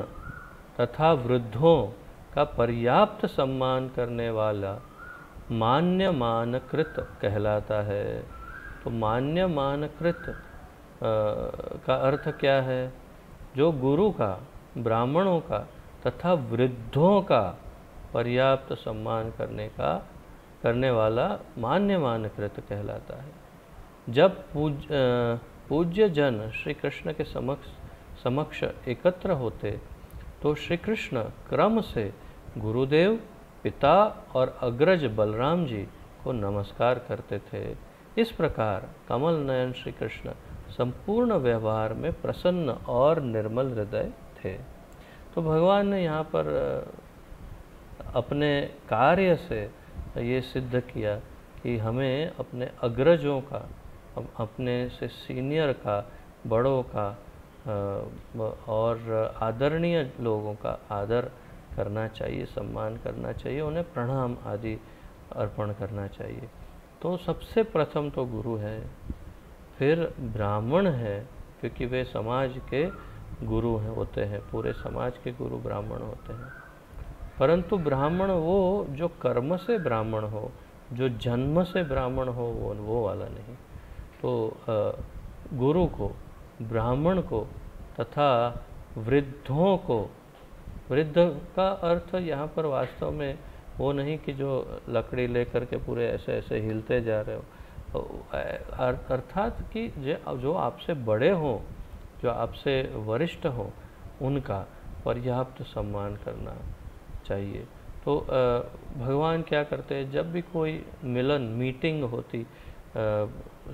[SPEAKER 1] तथा वृद्धों का पर्याप्त सम्मान करने वाला मान्य मानकृत कहलाता है। तो मान्य मानकृत का अर्थ क्या है? जो गुरु का, ब्राह्मणों का तथा वृद्धों का पर्याप्त सम्मान करने वाला मान्य मानकृत कहलाता है। जब पूज्य जन श्री कृष्ण के समक्ष एकत्र होते तो श्री कृष्ण क्रम से गुरुदेव, पिता और अग्रज बलराम जी को नमस्कार करते थे। इस प्रकार कमल नयन श्री कृष्ण संपूर्ण व्यवहार में प्रसन्न और निर्मल हृदय थे। तो भगवान ने यहाँ पर अपने कार्य से ये सिद्ध किया कि हमें अपने अग्रजों का, अपने से सीनियर का, बड़ों का और आदरणीय लोगों का आदर करना चाहिए, सम्मान करना चाहिए, उन्हें प्रणाम आदि अर्पण करना चाहिए। तो सबसे प्रथम तो गुरु है, फिर ब्राह्मण है, क्योंकि वे समाज के गुरु हैं, होते हैं, पूरे समाज के गुरु ब्राह्मण होते हैं। परंतु ब्राह्मण वो जो कर्म से ब्राह्मण हो, जो जन्म से ब्राह्मण हो, वो वाला नहीं। तो गुरु को, ब्राह्मण को तथा वृद्धों को, वृद्ध का अर्थ यहाँ पर वास्तव में वो नहीं कि जो लकड़ी लेकर के पूरे ऐसे ऐसे हिलते जा रहे हो, अर्थात कि जो आपसे बड़े हों, जो आपसे वरिष्ठ हों, उनका पर्याप्त सम्मान करना चाहिए। तो भगवान क्या करते हैं, जब भी कोई मिलन मीटिंग होती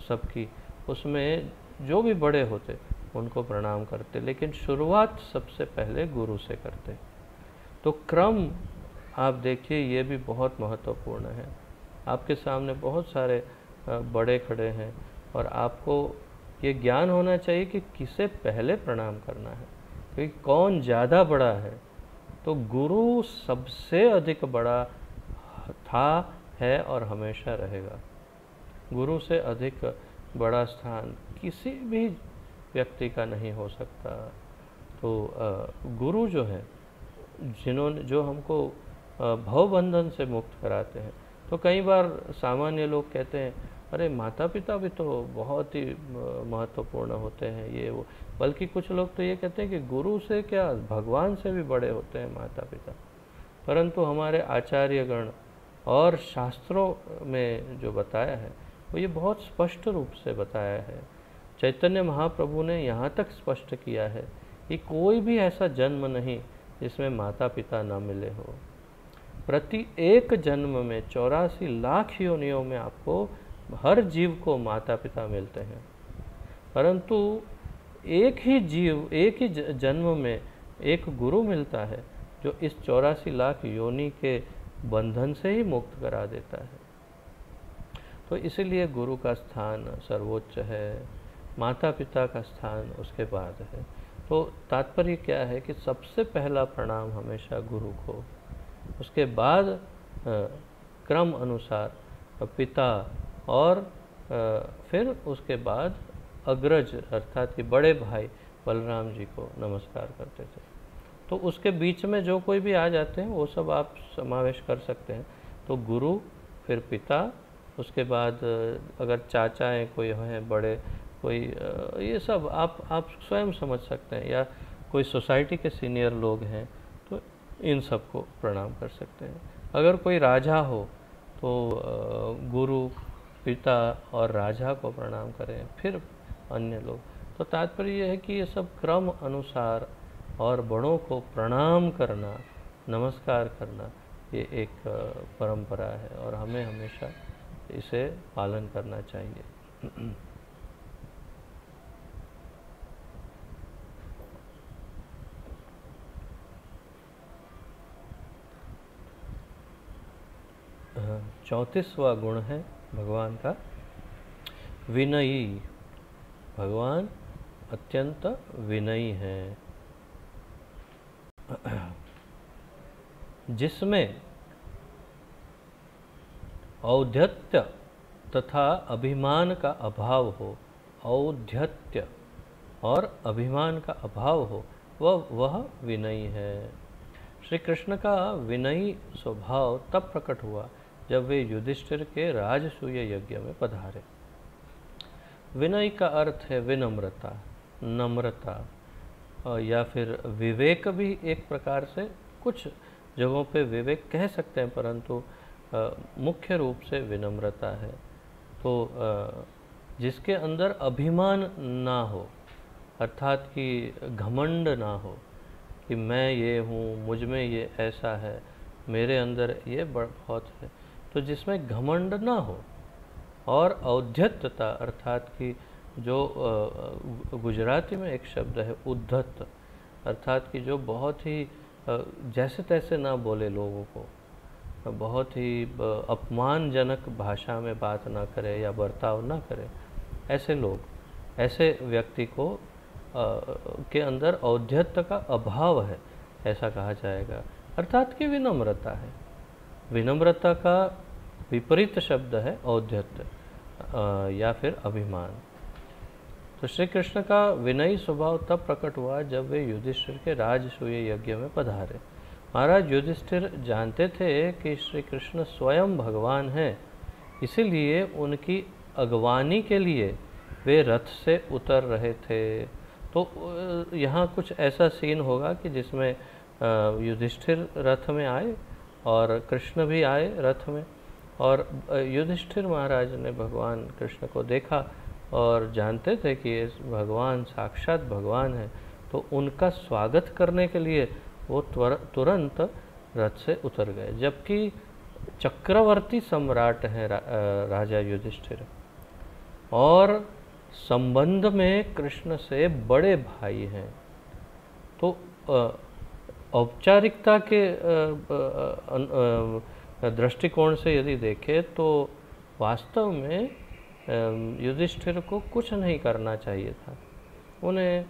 [SPEAKER 1] सबकी, उसमें जो भी बड़े होते उनको प्रणाम करते, लेकिन शुरुआत सबसे पहले गुरु से करते। तो क्रम आप देखिए, ये भी बहुत महत्वपूर्ण है। आपके सामने बहुत सारे बड़े खड़े हैं और आपको ये ज्ञान होना चाहिए कि किसे पहले प्रणाम करना है, क्योंकि कौन ज़्यादा बड़ा है। तो गुरु सबसे अधिक बड़ा था, है और हमेशा रहेगा। गुरु से अधिक बड़ा स्थान किसी भी व्यक्ति का नहीं हो सकता। तो गुरु जो है, जो हमको भवबंधन से मुक्त कराते हैं। तो कई बार सामान्य लोग कहते हैं, अरे माता पिता भी तो बहुत ही महत्वपूर्ण होते हैं, ये वो। बल्कि कुछ लोग तो ये कहते हैं कि गुरु से क्या, भगवान से भी बड़े होते हैं माता पिता। परंतु हमारे आचार्यगण और शास्त्रों में जो बताया है, वो ये बहुत स्पष्ट रूप से बताया है। चैतन्य महाप्रभु ने यहाँ तक स्पष्ट किया है कि कोई भी ऐसा जन्म नहीं जिसमें माता पिता न मिले हो। प्रति एक जन्म में 84 लाख योनियों में आपको हर जीव को माता पिता मिलते हैं, परंतु एक ही जीव, एक ही जन्म में एक गुरु मिलता है जो इस 84 लाख योनि के बंधन से ही मुक्त करा देता है। तो इसीलिए गुरु का स्थान सर्वोच्च है, माता पिता का स्थान उसके बाद है। तो तात्पर्य क्या है कि सबसे पहला प्रणाम हमेशा गुरु को, उसके बाद क्रम अनुसार पिता, और फिर उसके बाद अग्रज अर्थात कि बड़े भाई बलराम जी को नमस्कार करते थे। तो उसके बीच में जो कोई भी आ जाते हैं वो सब आप समावेश कर सकते हैं। तो गुरु, फिर पिता, उसके बाद अगर चाचा हैं, कोई हैं बड़े, कोई ये सब आप स्वयं समझ सकते हैं, या कोई सोसाइटी के सीनियर लोग हैं तो इन सब को प्रणाम कर सकते हैं। अगर कोई राजा हो तो गुरु, पिता और राजा को प्रणाम करें, फिर अन्य लोग। तो तात्पर्य यह है कि ये सब क्रम अनुसार और बड़ों को प्रणाम करना, नमस्कार करना, ये एक परंपरा है और हमें हमेशा इसे पालन करना चाहिए। चौंतीसवां गुण है भगवान का विनयी। भगवान अत्यंत विनयी हैं, जिसमें औद्धत्य तथा अभिमान का अभाव हो। औद्धत्य और अभिमान का अभाव हो, वह विनयी है। श्री कृष्ण का विनयी स्वभाव तब प्रकट हुआ जब वे युधिष्ठिर के राजसूय यज्ञ में पधारे। विनय का अर्थ है विनम्रता, नम्रता, या फिर विवेक भी एक प्रकार से। कुछ जगहों पे विवेक कह सकते हैं, परंतु मुख्य रूप से विनम्रता है। तो जिसके अंदर अभिमान ना हो, अर्थात कि घमंड ना हो कि मैं ये हूँ, मुझ में ये ऐसा है, मेरे अंदर ये बहुत है, तो जिसमें घमंड ना हो। और औद्धत्यता अर्थात कि जो गुजराती में एक शब्द है उद्धत, अर्थात कि जो बहुत ही जैसे तैसे ना बोले लोगों को, बहुत ही अपमानजनक भाषा में बात ना करे या बर्ताव ना करे, ऐसे लोग, ऐसे व्यक्ति को के अंदर औद्धत्य का अभाव है, ऐसा कहा जाएगा। अर्थात कि विनम्रता है। विनम्रता का विपरीत शब्द है औद्धत्य या फिर अभिमान। तो श्री कृष्ण का विनयी स्वभाव तब प्रकट हुआ जब वे युधिष्ठिर के राजसूय यज्ञ में पधारे। महाराज युधिष्ठिर जानते थे कि श्री कृष्ण स्वयं भगवान हैं, इसीलिए उनकी अगवानी के लिए वे रथ से उतर रहे थे। तो यहाँ कुछ ऐसा सीन होगा कि जिसमें युधिष्ठिर रथ में आए और कृष्ण भी आए रथ में, और युधिष्ठिर महाराज ने भगवान कृष्ण को देखा और जानते थे कि ये भगवान साक्षात भगवान है, तो उनका स्वागत करने के लिए वो तुरंत रथ से उतर गए। जबकि चक्रवर्ती सम्राट हैं राजा युधिष्ठिर, और संबंध में कृष्ण से बड़े भाई हैं, तो औपचारिकता के दृष्टिकोण से यदि देखें तो वास्तव में युधिष्ठिर को कुछ नहीं करना चाहिए था। उन्हें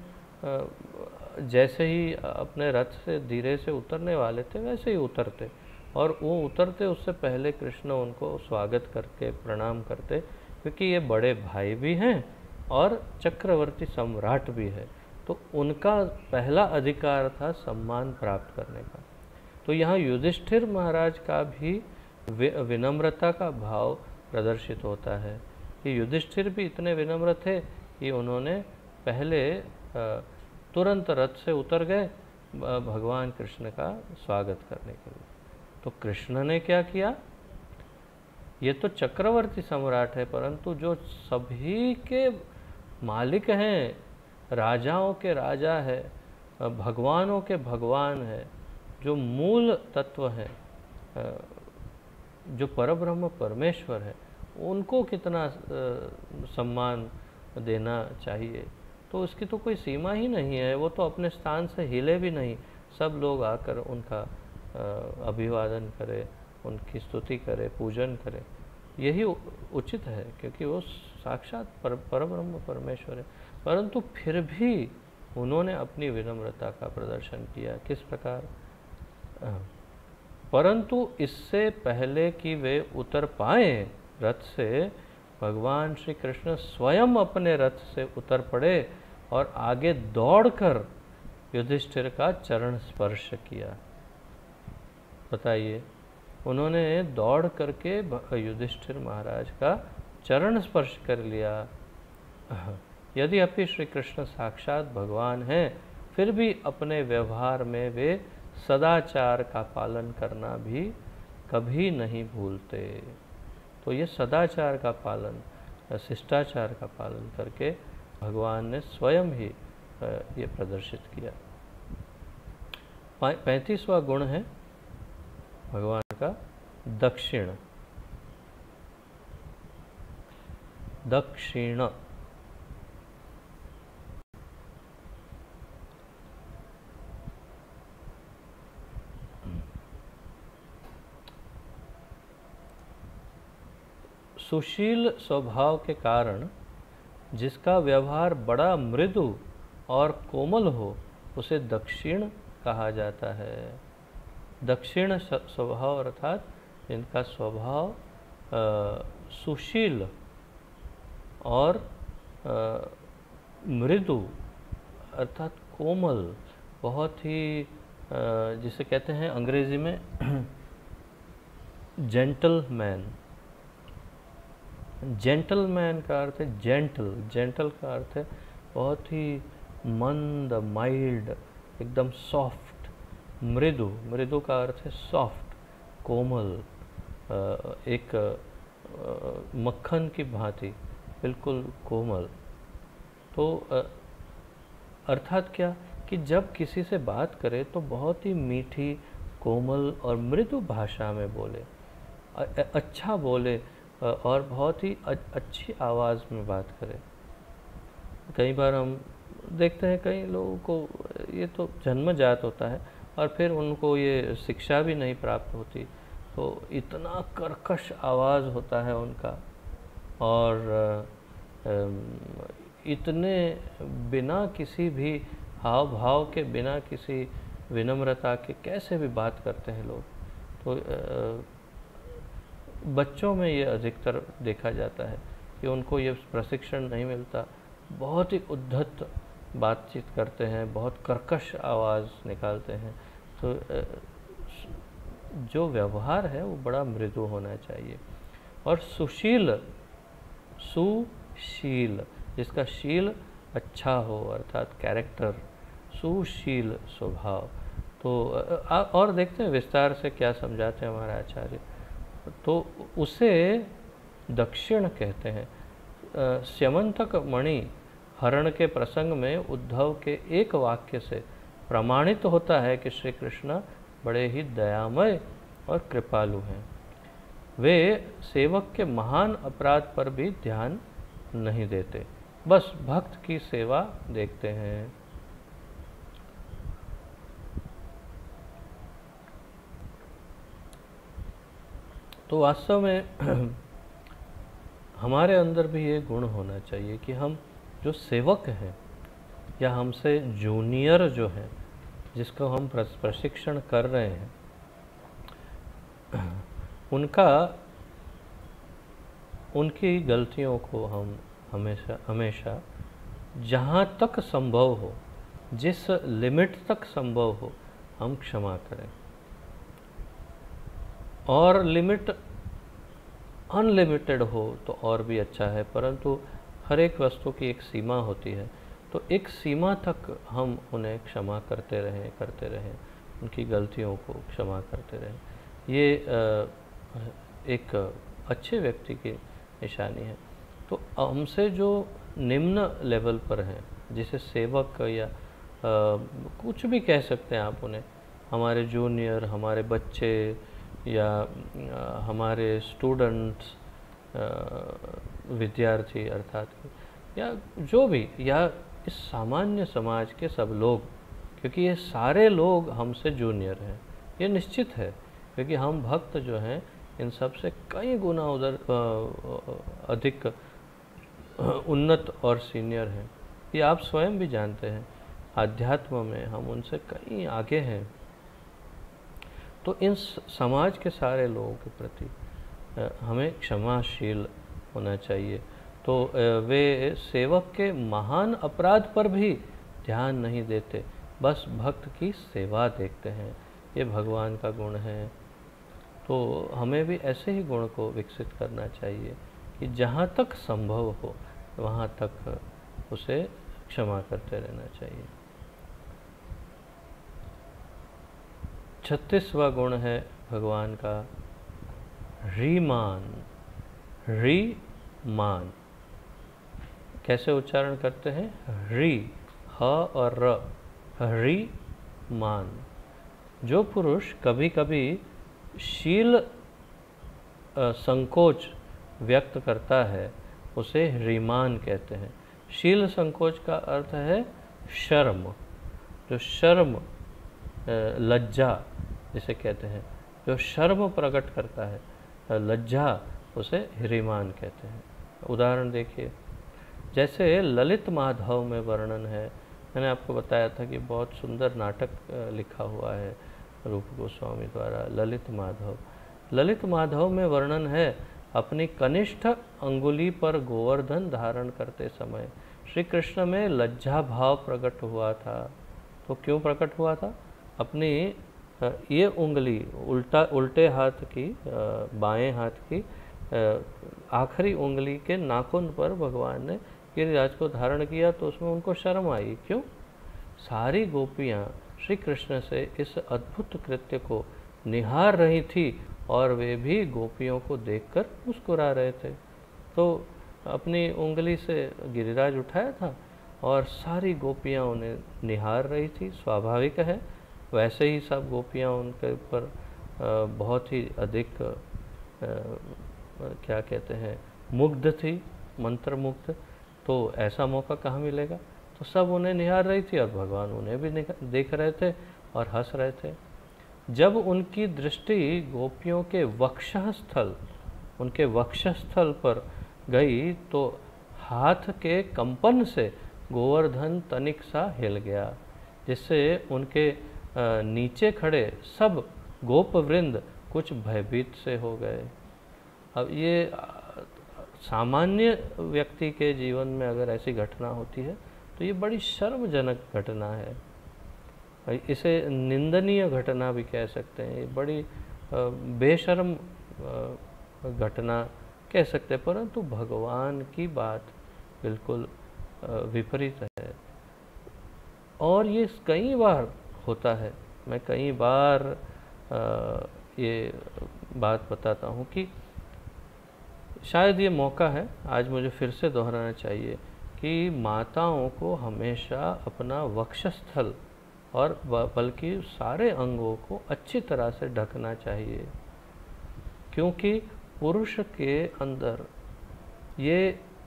[SPEAKER 1] जैसे ही अपने रथ से धीरे से उतरने वाले थे वैसे ही उतरते, और वो उतरते उससे पहले कृष्ण उनको स्वागत करके प्रणाम करते, क्योंकि ये बड़े भाई भी हैं और चक्रवर्ती सम्राट भी है, तो उनका पहला अधिकार था सम्मान प्राप्त करने का। तो यहाँ युधिष्ठिर महाराज का भी विनम्रता का भाव प्रदर्शित होता है कि युधिष्ठिर भी इतने विनम्र थे कि उन्होंने पहले तुरंत रथ से उतर गए भगवान कृष्ण का स्वागत करने के लिए। तो कृष्ण ने क्या किया? ये तो चक्रवर्ती सम्राट है, परंतु जो सभी के मालिक हैं, राजाओं के राजा है, भगवानों के भगवान है, जो मूल तत्व है, जो परब्रह्म परमेश्वर है, उनको कितना सम्मान देना चाहिए। तो उसकी तो कोई सीमा ही नहीं है। वो तो अपने स्थान से हिले भी नहीं, सब लोग आकर उनका अभिवादन करें, उनकी स्तुति करें, पूजन करें, यही उचित है, क्योंकि वो साक्षात परब्रह्म परमेश्वर है। परंतु फिर भी उन्होंने अपनी विनम्रता का प्रदर्शन किया। किस प्रकार? परंतु इससे पहले कि वे उतर पाए रथ से, भगवान श्री कृष्ण स्वयं अपने रथ से उतर पड़े और आगे दौड़कर युधिष्ठिर का चरण स्पर्श किया। बताइए, उन्होंने दौड़ करके युधिष्ठिर महाराज का चरण स्पर्श कर लिया। यदि अपि श्री कृष्ण साक्षात भगवान हैं, फिर भी अपने व्यवहार में वे सदाचार का पालन करना भी कभी नहीं भूलते। तो ये सदाचार का पालन, शिष्टाचार का पालन करके भगवान ने स्वयं ही ये प्रदर्शित किया। 35वां गुण है भगवान का दक्षिण। दक्षिण सुशील स्वभाव के कारण जिसका व्यवहार बड़ा मृदु और कोमल हो, उसे दक्षिण कहा जाता है। दक्षिण स्वभाव अर्थात इनका स्वभाव सुशील और मृदु अर्थात कोमल, बहुत ही जिसे कहते हैं अंग्रेजी में जेंटलमैन। जेंटलमैन का अर्थ है जेंटल, जेंटल का अर्थ है बहुत ही मंद, माइल्ड, एकदम सॉफ्ट। मृदु, मृदु का अर्थ है सॉफ्ट, कोमल, एक मक्खन की भांति, बिल्कुल कोमल। तो अर्थात क्या कि जब किसी से बात करे तो बहुत ही मीठी, कोमल और मृदु भाषा में बोले, अच्छा बोले और बहुत ही अच्छी आवाज़ में बात करें। कई बार हम देखते हैं कई लोगों को ये तो जन्मजात होता है और फिर उनको ये शिक्षा भी नहीं प्राप्त होती, तो इतना कर्कश आवाज़ होता है उनका, और इतने बिना किसी भी हाव भाव के, बिना किसी विनम्रता के कैसे भी बात करते हैं लोग। तो बच्चों में ये अधिकतर देखा जाता है कि उनको ये प्रशिक्षण नहीं मिलता, बहुत ही उद्धत बातचीत करते हैं, बहुत कर्कश आवाज़ निकालते हैं। तो जो व्यवहार है वो बड़ा मृदु होना चाहिए। और सुशील, सुशील, जिसका शील अच्छा हो, अर्थात कैरेक्टर, सुशील स्वभाव। तो और देखते हैं विस्तार से क्या समझाते हैं हमारे आचार्य। तो उसे दक्षिण कहते हैं। स्यमंतक मणि हरण के प्रसंग में उद्धव के एक वाक्य से प्रमाणित होता है कि श्री कृष्ण बड़े ही दयामय और कृपालु हैं। वे सेवक के महान अपराध पर भी ध्यान नहीं देते, बस भक्त की सेवा देखते हैं। तो वास्तव में हमारे अंदर भी ये गुण होना चाहिए कि हम जो सेवक हैं या हमसे जूनियर जो हैं, जिसको हम प्रशिक्षण कर रहे हैं, उनकी गलतियों को हम हमेशा जहाँ तक संभव हो, जिस लिमिट तक संभव हो, हम क्षमा करें। और लिमिट अनलिमिटेड हो तो और भी अच्छा है, परंतु हर एक वस्तु की एक सीमा होती है। तो एक सीमा तक हम उन्हें क्षमा करते रहें, उनकी गलतियों को क्षमा करते रहें। ये एक अच्छे व्यक्ति की निशानी है। तो हमसे जो निम्न लेवल पर हैं, जिसे सेवक या कुछ भी कह सकते हैं आप उन्हें, हमारे जूनियर, हमारे बच्चे या हमारे स्टूडेंट्स, विद्यार्थी अर्थात, या जो भी, या इस सामान्य समाज के सब लोग, क्योंकि ये सारे लोग हमसे जूनियर हैं, ये निश्चित है, क्योंकि हम भक्त जो हैं इन सब से कई गुना अधिक उन्नत और सीनियर हैं। ये आप स्वयं भी जानते हैं, आध्यात्म में हम उनसे कहीं आगे हैं। तो इन समाज के सारे लोगों के प्रति हमें क्षमाशील होना चाहिए। तो वे सेवक के महान अपराध पर भी ध्यान नहीं देते, बस भक्त की सेवा देखते हैं। ये भगवान का गुण है। तो हमें भी ऐसे ही गुण को विकसित करना चाहिए कि जहाँ तक संभव हो वहाँ तक उसे क्षमा करते रहना चाहिए। 36वां गुण है भगवान का रीमान। रीमान कैसे उच्चारण करते हैं? री, ह और र, रीमान। जो पुरुष कभी कभी शील संकोच व्यक्त करता है उसे रीमान कहते हैं। शील संकोच का अर्थ है शर्म। जो शर्म, लज्जा जिसे कहते हैं, जो शर्म प्रकट करता है, लज्जा, उसे ह्रीमान कहते हैं। उदाहरण देखिए, जैसे ललित माधव में वर्णन है। मैंने आपको बताया था कि बहुत सुंदर नाटक लिखा हुआ है रूप गोस्वामी द्वारा, ललित माधव। ललित माधव में वर्णन है, अपनी कनिष्ठ अंगुली पर गोवर्धन धारण करते समय श्री कृष्ण में लज्जा भाव प्रकट हुआ था। तो क्यों प्रकट हुआ था? अपनी ये उंगली, उल्टे हाथ की, बाएं हाथ की आखिरी उंगली के नाखून पर भगवान ने गिरिराज को धारण किया, तो उसमें उनको शर्म आई। क्यों? सारी गोपियाँ श्री कृष्ण से इस अद्भुत कृत्य को निहार रही थी और वे भी गोपियों को देखकर मुस्कुरा रहे थे। तो अपनी उंगली से गिरिराज उठाया था और सारी गोपियाँ उन्हें निहार रही थी, स्वाभाविक है। वैसे ही सब गोपियाँ उनके ऊपर बहुत ही अधिक क्या कहते हैं, मुग्ध थी, मंत्र मुग्ध। तो ऐसा मौका कहाँ मिलेगा? तो सब उन्हें निहार रही थी और भगवान उन्हें भी देख रहे थे और हंस रहे थे। जब उनकी दृष्टि गोपियों के वक्षस्थल, उनके वक्षस्थल पर गई तो हाथ के कंपन से गोवर्धन तनिक सा हिल गया, जिससे उनके नीचे खड़े सब गोपवृंद कुछ भयभीत से हो गए। अब ये सामान्य व्यक्ति के जीवन में अगर ऐसी घटना होती है तो ये बड़ी शर्मजनक घटना है, इसे निंदनीय घटना भी कह सकते हैं, ये बड़ी बेशर्म घटना कह सकते हैं, परंतु भगवान की बात बिल्कुल विपरीत है। और ये कई बार होता है, मैं कई बार ये बात बताता हूँ कि शायद ये मौका है, आज मुझे फिर से दोहराना चाहिए कि माताओं को हमेशा अपना वक्षस्थल और बल्कि सारे अंगों को अच्छी तरह से ढकना चाहिए, क्योंकि पुरुष के अंदर ये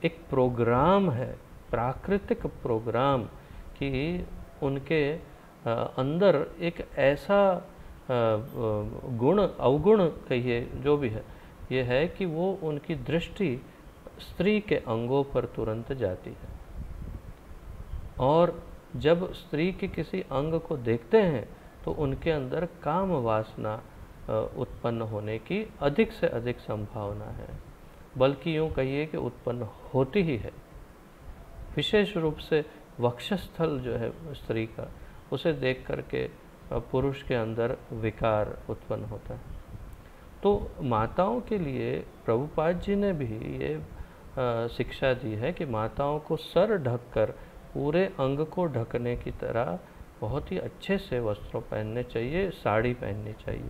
[SPEAKER 1] एक प्रोग्राम है, प्राकृतिक प्रोग्राम, कि उनके अंदर एक ऐसा गुण अवगुण कहिए जो भी है, ये है कि वो उनकी दृष्टि स्त्री के अंगों पर तुरंत जाती है, और जब स्त्री के किसी अंग को देखते हैं तो उनके अंदर काम वासना उत्पन्न होने की अधिक से अधिक संभावना है, बल्कि यूँ कहिए कि उत्पन्न होती ही है। विशेष रूप से वक्षस्थल जो है स्त्री का, उसे देख करके पुरुष के अंदर विकार उत्पन्न होता है। तो माताओं के लिए प्रभुपाद जी ने भी ये शिक्षा दी है कि माताओं को सर ढककर पूरे अंग को ढकने की तरह बहुत ही अच्छे से वस्त्र पहनने चाहिए, साड़ी पहननी चाहिए,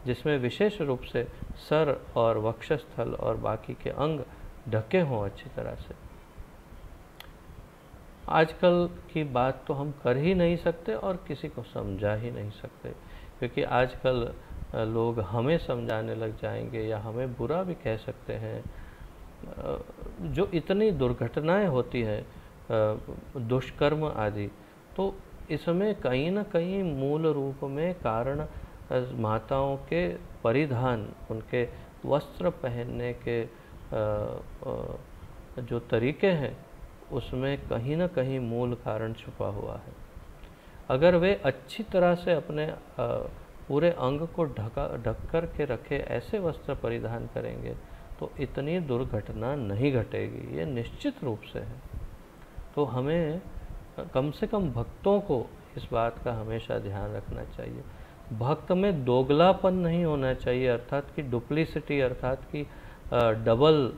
[SPEAKER 1] जिसमें विशेष रूप से सर और वक्षस्थल और बाकी के अंग ढके हों अच्छी तरह से। आजकल की बात तो हम कर ही नहीं सकते और किसी को समझा ही नहीं सकते, क्योंकि आजकल लोग हमें समझाने लग जाएंगे या हमें बुरा भी कह सकते हैं। जो इतनी दुर्घटनाएं होती हैं, दुष्कर्म आदि, तो इसमें कहीं ना कहीं मूल रूप में कारण माताओं के परिधान, उनके वस्त्र पहनने के जो तरीके हैं, उसमें कहीं ना कहीं मूल कारण छुपा हुआ है। अगर वे अच्छी तरह से अपने पूरे अंग को ढक कर के रखे ऐसे वस्त्र परिधान करेंगे तो इतनी दुर्घटना नहीं घटेगी, ये निश्चित रूप से है। तो हमें कम से कम भक्तों को इस बात का हमेशा ध्यान रखना चाहिए। भक्त में दोगलापन नहीं होना चाहिए, अर्थात कि डुप्लिसिटी, अर्थात कि डबल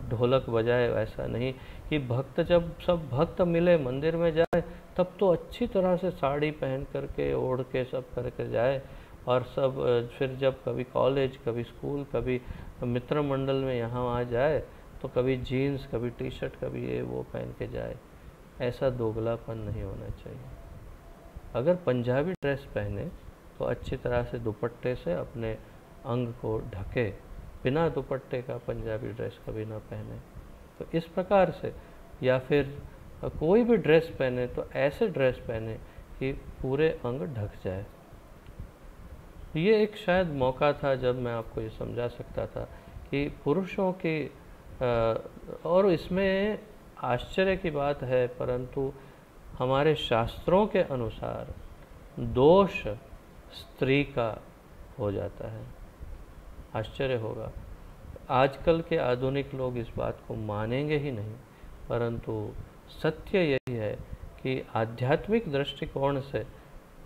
[SPEAKER 1] ढोलक बजाए, वैसा नहीं कि भक्त जब सब भक्त मिले मंदिर में जाए तब तो अच्छी तरह से साड़ी पहन करके ओढ़ के सब करके जाए, और सब फिर जब कभी कॉलेज, कभी स्कूल, कभी मित्र मंडल में यहाँ वहाँ जाए तो कभी जीन्स, कभी टी शर्ट, कभी ये वो पहन के जाए। ऐसा दोगलापन नहीं होना चाहिए। अगर पंजाबी ड्रेस पहने तो अच्छी तरह से दुपट्टे से अपने अंग को ढके, बिना दुपट्टे का पंजाबी ड्रेस कभी ना पहने। तो इस प्रकार से, या फिर कोई भी ड्रेस पहने तो ऐसे ड्रेस पहने कि पूरे अंग ढक जाए। ये एक शायद मौका था जब मैं आपको ये समझा सकता था कि पुरुषों की और इसमें आश्चर्य की बात है, परंतु हमारे शास्त्रों के अनुसार दोष स्त्री का हो जाता है। आश्चर्य होगा, आजकल के आधुनिक लोग इस बात को मानेंगे ही नहीं, परंतु सत्य यही है कि आध्यात्मिक दृष्टिकोण से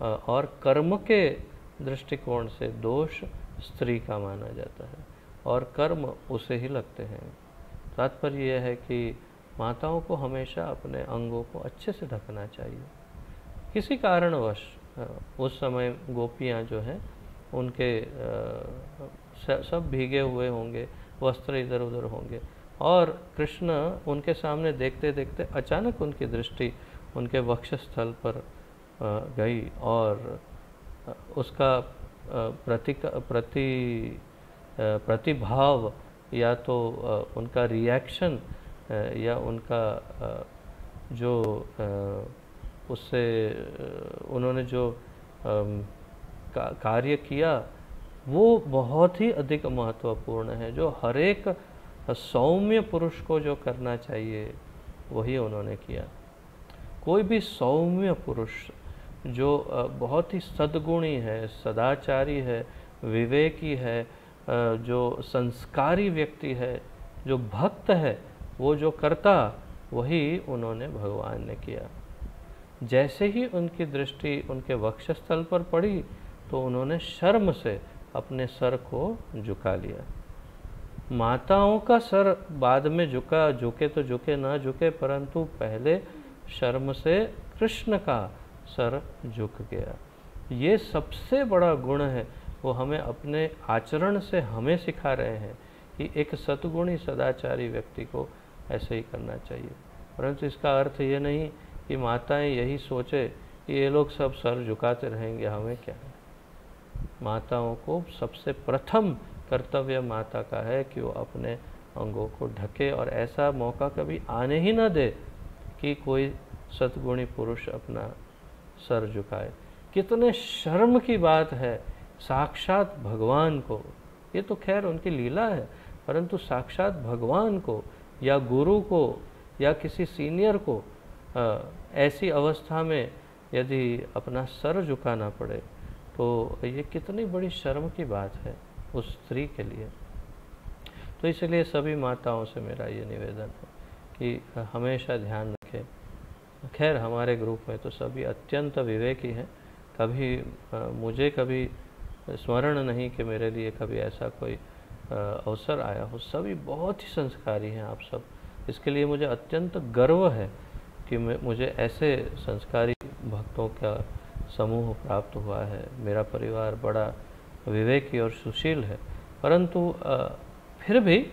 [SPEAKER 1] और कर्म के दृष्टिकोण से दोष स्त्री का माना जाता है और कर्म उसे ही लगते हैं। तात्पर्य यह है कि माताओं को हमेशा अपने अंगों को अच्छे से ढकना चाहिए। किसी कारणवश उस समय गोपियाँ जो हैं उनके सब भीगे हुए होंगे, वस्त्र इधर उधर होंगे, और कृष्ण उनके सामने देखते देखते अचानक उनकी दृष्टि उनके वक्षस्थल पर गई, और उसका प्रतिभाव या तो उनका रिएक्शन या उनका जो उससे उन्होंने जो कार्य किया वो बहुत ही अधिक महत्वपूर्ण है। जो हर एक सौम्य पुरुष को जो करना चाहिए वही उन्होंने किया। कोई भी सौम्य पुरुष जो बहुत ही सद्गुणी है, सदाचारी है, विवेकी है, जो संस्कारी व्यक्ति है, जो भक्त है, वो जो करता वही उन्होंने भगवान ने किया। जैसे ही उनकी दृष्टि उनके वक्षस्थल पर पड़ी तो उन्होंने शर्म से अपने सर को झुका लिया। माताओं का सर बाद में झुका, झुके तो झुके ना झुके, परंतु पहले शर्म से कृष्ण का सर झुक गया। ये सबसे बड़ा गुण है, वो हमें अपने आचरण से हमें सिखा रहे हैं कि एक सद्गुणी सदाचारी व्यक्ति को ऐसे ही करना चाहिए। परंतु इसका अर्थ ये नहीं कि माताएं यही सोचे कि ये लोग सब सर झुकाते रहेंगे, हमें क्या है। माताओं को सबसे प्रथम कर्तव्य माता का है कि वो अपने अंगों को ढके, और ऐसा मौका कभी आने ही न दे कि कोई सद्गुणी पुरुष अपना सर झुकाए। कितने शर्म की बात है साक्षात भगवान को, ये तो खैर उनकी लीला है, परंतु साक्षात भगवान को या गुरु को या किसी सीनियर को ऐसी अवस्था में यदि अपना सर झुकाना पड़े तो ये कितनी बड़ी शर्म की बात है उस स्त्री के लिए। तो इसलिए सभी माताओं से मेरा ये निवेदन है कि हमेशा ध्यान रखें। खैर हमारे ग्रुप में तो सभी अत्यंत विवेकी हैं, कभी मुझे कभी स्मरण नहीं कि मेरे लिए कभी ऐसा कोई अवसर आया हो। सभी बहुत ही संस्कारी हैं आप सब, इसके लिए मुझे अत्यंत गर्व है कि मुझे ऐसे संस्कारी भक्तों का समूह प्राप्त हुआ है। मेरा परिवार बड़ा विवेकी और सुशील है, परंतु फिर भी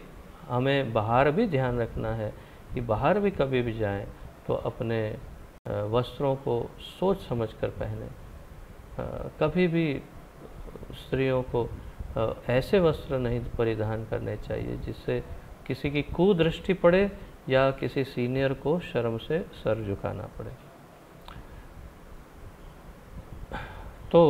[SPEAKER 1] हमें बाहर भी ध्यान रखना है कि बाहर भी कभी भी जाएं तो अपने वस्त्रों को सोच समझ कर पहने। कभी भी स्त्रियों को ऐसे वस्त्र नहीं परिधान करने चाहिए जिससे किसी की कुदृष्टि पड़े या किसी सीनियर को शर्म से सर झुकाना पड़े। तो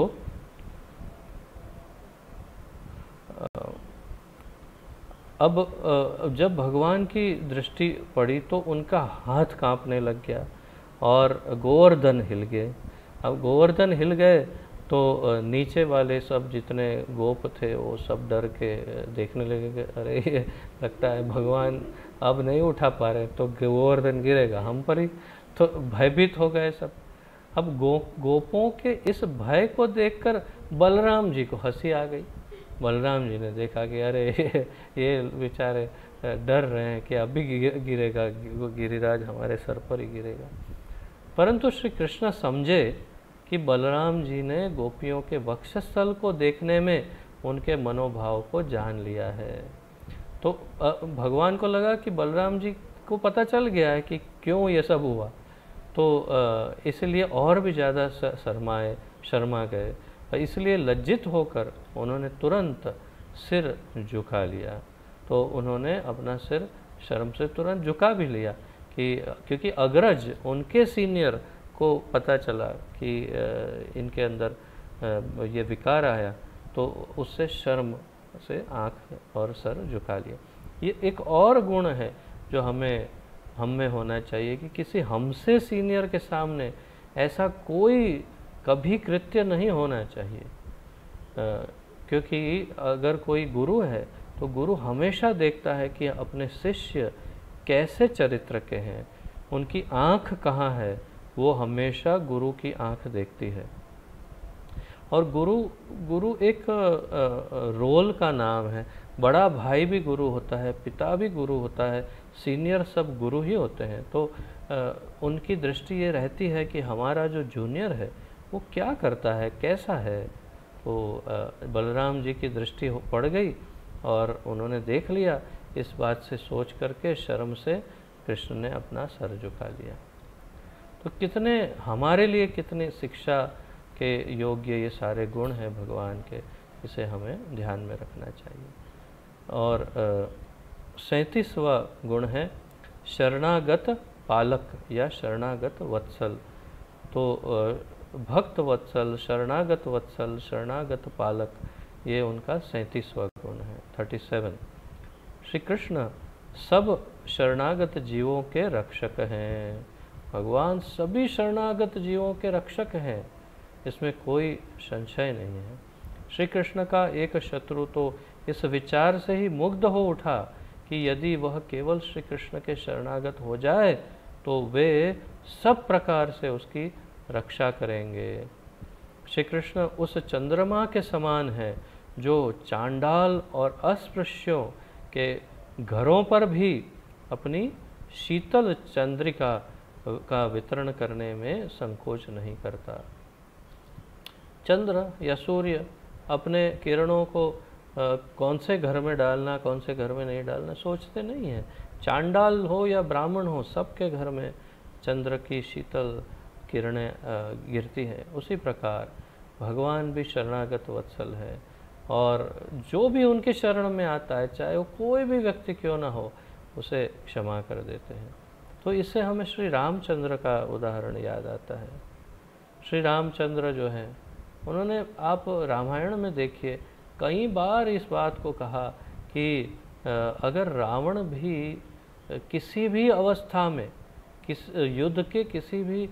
[SPEAKER 1] अब जब भगवान की दृष्टि पड़ी तो उनका हाथ कांपने लग गया और गोवर्धन हिल गए। अब गोवर्धन हिल गए तो नीचे वाले सब जितने गोप थे वो सब डर के देखने लगे कि अरे ये लगता है भगवान अब नहीं उठा पा रहे, तो गोवर्धन गिरेगा हम पर ही, तो भयभीत हो गए सब। अब गोपों के इस भय को देखकर बलराम जी को हंसी आ गई। बलराम जी ने देखा कि अरे ये बेचारे डर रहे हैं कि अभी गिरेगा, वो गिरिराज हमारे सर पर ही गिरेगा। परंतु श्री कृष्ण समझे कि बलराम जी ने गोपियों के वक्षस्थल को देखने में उनके मनोभाव को जान लिया है। तो भगवान को लगा कि बलराम जी को पता चल गया है कि क्यों ये सब हुआ, तो इसलिए और भी ज़्यादा शर्मा गए। इसलिए लज्जित होकर उन्होंने तुरंत सिर झुका लिया। तो उन्होंने अपना सिर शर्म से तुरंत झुका भी लिया कि क्योंकि अग्रज उनके सीनियर को पता चला कि इनके अंदर ये विकार आया, तो उससे शर्म से आँख और सर झुका लिया। ये एक और गुण है जो हम में होना चाहिए कि किसी हमसे सीनियर के सामने ऐसा कोई कभी कृत्य नहीं होना चाहिए। क्योंकि अगर कोई गुरु है तो गुरु हमेशा देखता है कि अपने शिष्य कैसे चरित्र के हैं, उनकी आँख कहाँ है, वो हमेशा गुरु की आँख देखती है। और गुरु एक रोल का नाम है। बड़ा भाई भी गुरु होता है, पिता भी गुरु होता है, सीनियर सब गुरु ही होते हैं। तो उनकी दृष्टि ये रहती है कि हमारा जो जूनियर है वो क्या करता है, कैसा है। तो बलराम जी की दृष्टि पड़ गई और उन्होंने देख लिया। इस बात से सोच करके शर्म से कृष्ण ने अपना सर झुका लिया। तो कितने हमारे लिए कितने शिक्षा के योग्य ये सारे गुण हैं भगवान के, इसे हमें ध्यान में रखना चाहिए। और 37वां गुण है शरणागत पालक या शरणागत वत्सल। तो भक्त वत्सल, शरणागत वत्सल, शरणागत पालक, ये उनका 37वां गुण है, 37। श्री कृष्ण सब शरणागत जीवों के रक्षक हैं। भगवान सभी शरणागत जीवों के रक्षक हैं, इसमें कोई संशय नहीं है। श्री कृष्ण का एक शत्रु तो इस विचार से ही मुग्ध हो उठा कि यदि वह केवल श्री कृष्ण के शरणागत हो जाए तो वे सब प्रकार से उसकी रक्षा करेंगे। श्री कृष्ण उस चंद्रमा के समान है जो चांडाल और अस्पृश्यों के घरों पर भी अपनी शीतल चंद्रिका का वितरण करने में संकोच नहीं करता। चंद्र या सूर्य अपने किरणों को कौन से घर में डालना, कौन से घर में नहीं डालना सोचते नहीं हैं। चांडाल हो या ब्राह्मण हो, सबके घर में चंद्र की शीतल किरणें गिरती हैं। उसी प्रकार भगवान भी शरणागत वत्सल है और जो भी उनके शरण में आता है, चाहे वो कोई भी व्यक्ति क्यों ना हो, उसे क्षमा कर देते हैं। तो इससे हमें श्री रामचंद्र का उदाहरण याद आता है। श्री रामचंद्र जो है, उन्होंने, आप रामायण में देखिए कई बार इस बात को कहा कि अगर रावण भी किसी भी अवस्था में, किस युद्ध के किसी भी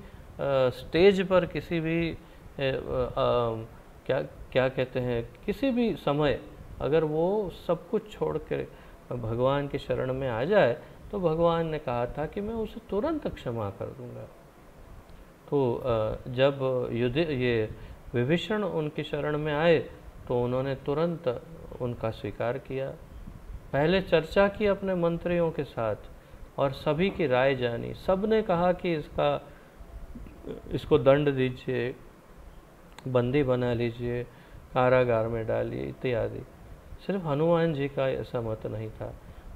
[SPEAKER 1] स्टेज पर, किसी भी क्या क्या कहते हैं, किसी भी समय अगर वो सब कुछ छोड़ के भगवान की शरण में आ जाए तो भगवान ने कहा था कि मैं उसे तुरंत क्षमा कर दूंगा। तो जब ये विभीषण उनकी शरण में आए तो उन्होंने तुरंत उनका स्वीकार किया। पहले चर्चा की अपने मंत्रियों के साथ और सभी की राय जानी। सब ने कहा कि इसको दंड दीजिए, बंदी बना लीजिए, कारागार में डालिए इत्यादि। सिर्फ हनुमान जी का ऐसा मत नहीं था।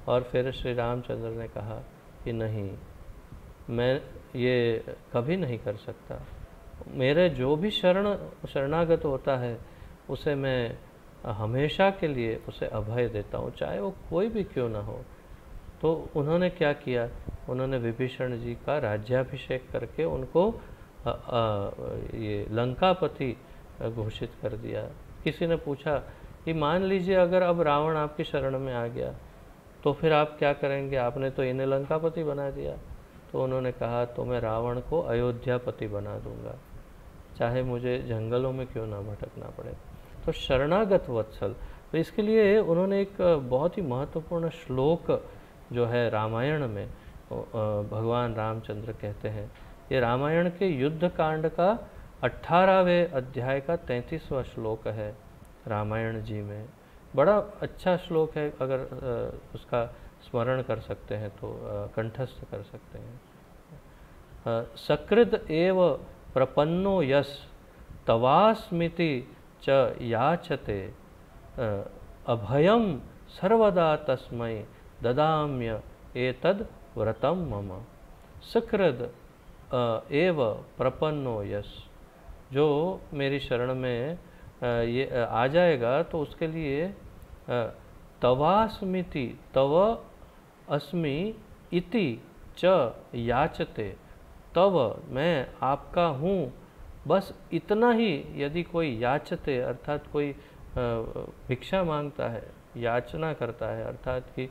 [SPEAKER 1] और फिर श्री रामचंद्र ने कहा कि नहीं, मैं ये कभी नहीं कर सकता। मेरे जो भी शरणागत होता है उसे मैं हमेशा के लिए उसे अभय देता हूँ, चाहे वो कोई भी क्यों ना हो। तो उन्होंने क्या किया, उन्होंने विभीषण जी का राज्याभिषेक करके उनको ये लंकापति घोषित कर दिया। किसी ने पूछा कि मान लीजिए अगर अब रावण आपकी शरण में आ गया तो फिर आप क्या करेंगे, आपने तो इन्हें लंकापति बना दिया। तो उन्होंने कहा तो मैं रावण को अयोध्यापति बना दूंगा, चाहे मुझे जंगलों में क्यों ना भटकना पड़े। तो शरणागत वत्सल, तो इसके लिए उन्होंने एक बहुत ही महत्वपूर्ण श्लोक जो है रामायण में भगवान रामचंद्र कहते हैं। ये रामायण के युद्ध कांड का 18वें अध्याय का 33वां श्लोक है रामायण जी में। बड़ा अच्छा श्लोक है, अगर उसका स्मरण कर सकते हैं तो कंठस्थ कर सकते हैं। सकृद एव प्रपन्नो यस तवास्मिति च याचते अभयम सर्वदा तस्मै ददाम्य एतद व्रतम मम। सकृद एव प्रपन्नो यस, जो मेरी शरण में ये आ जाएगा तो उसके लिए तवास्मिति, तव अस्मि इति च याचते, तव मैं आपका हूँ, बस इतना ही यदि कोई याचते अर्थात कोई भिक्षा मांगता है, याचना करता है अर्थात कि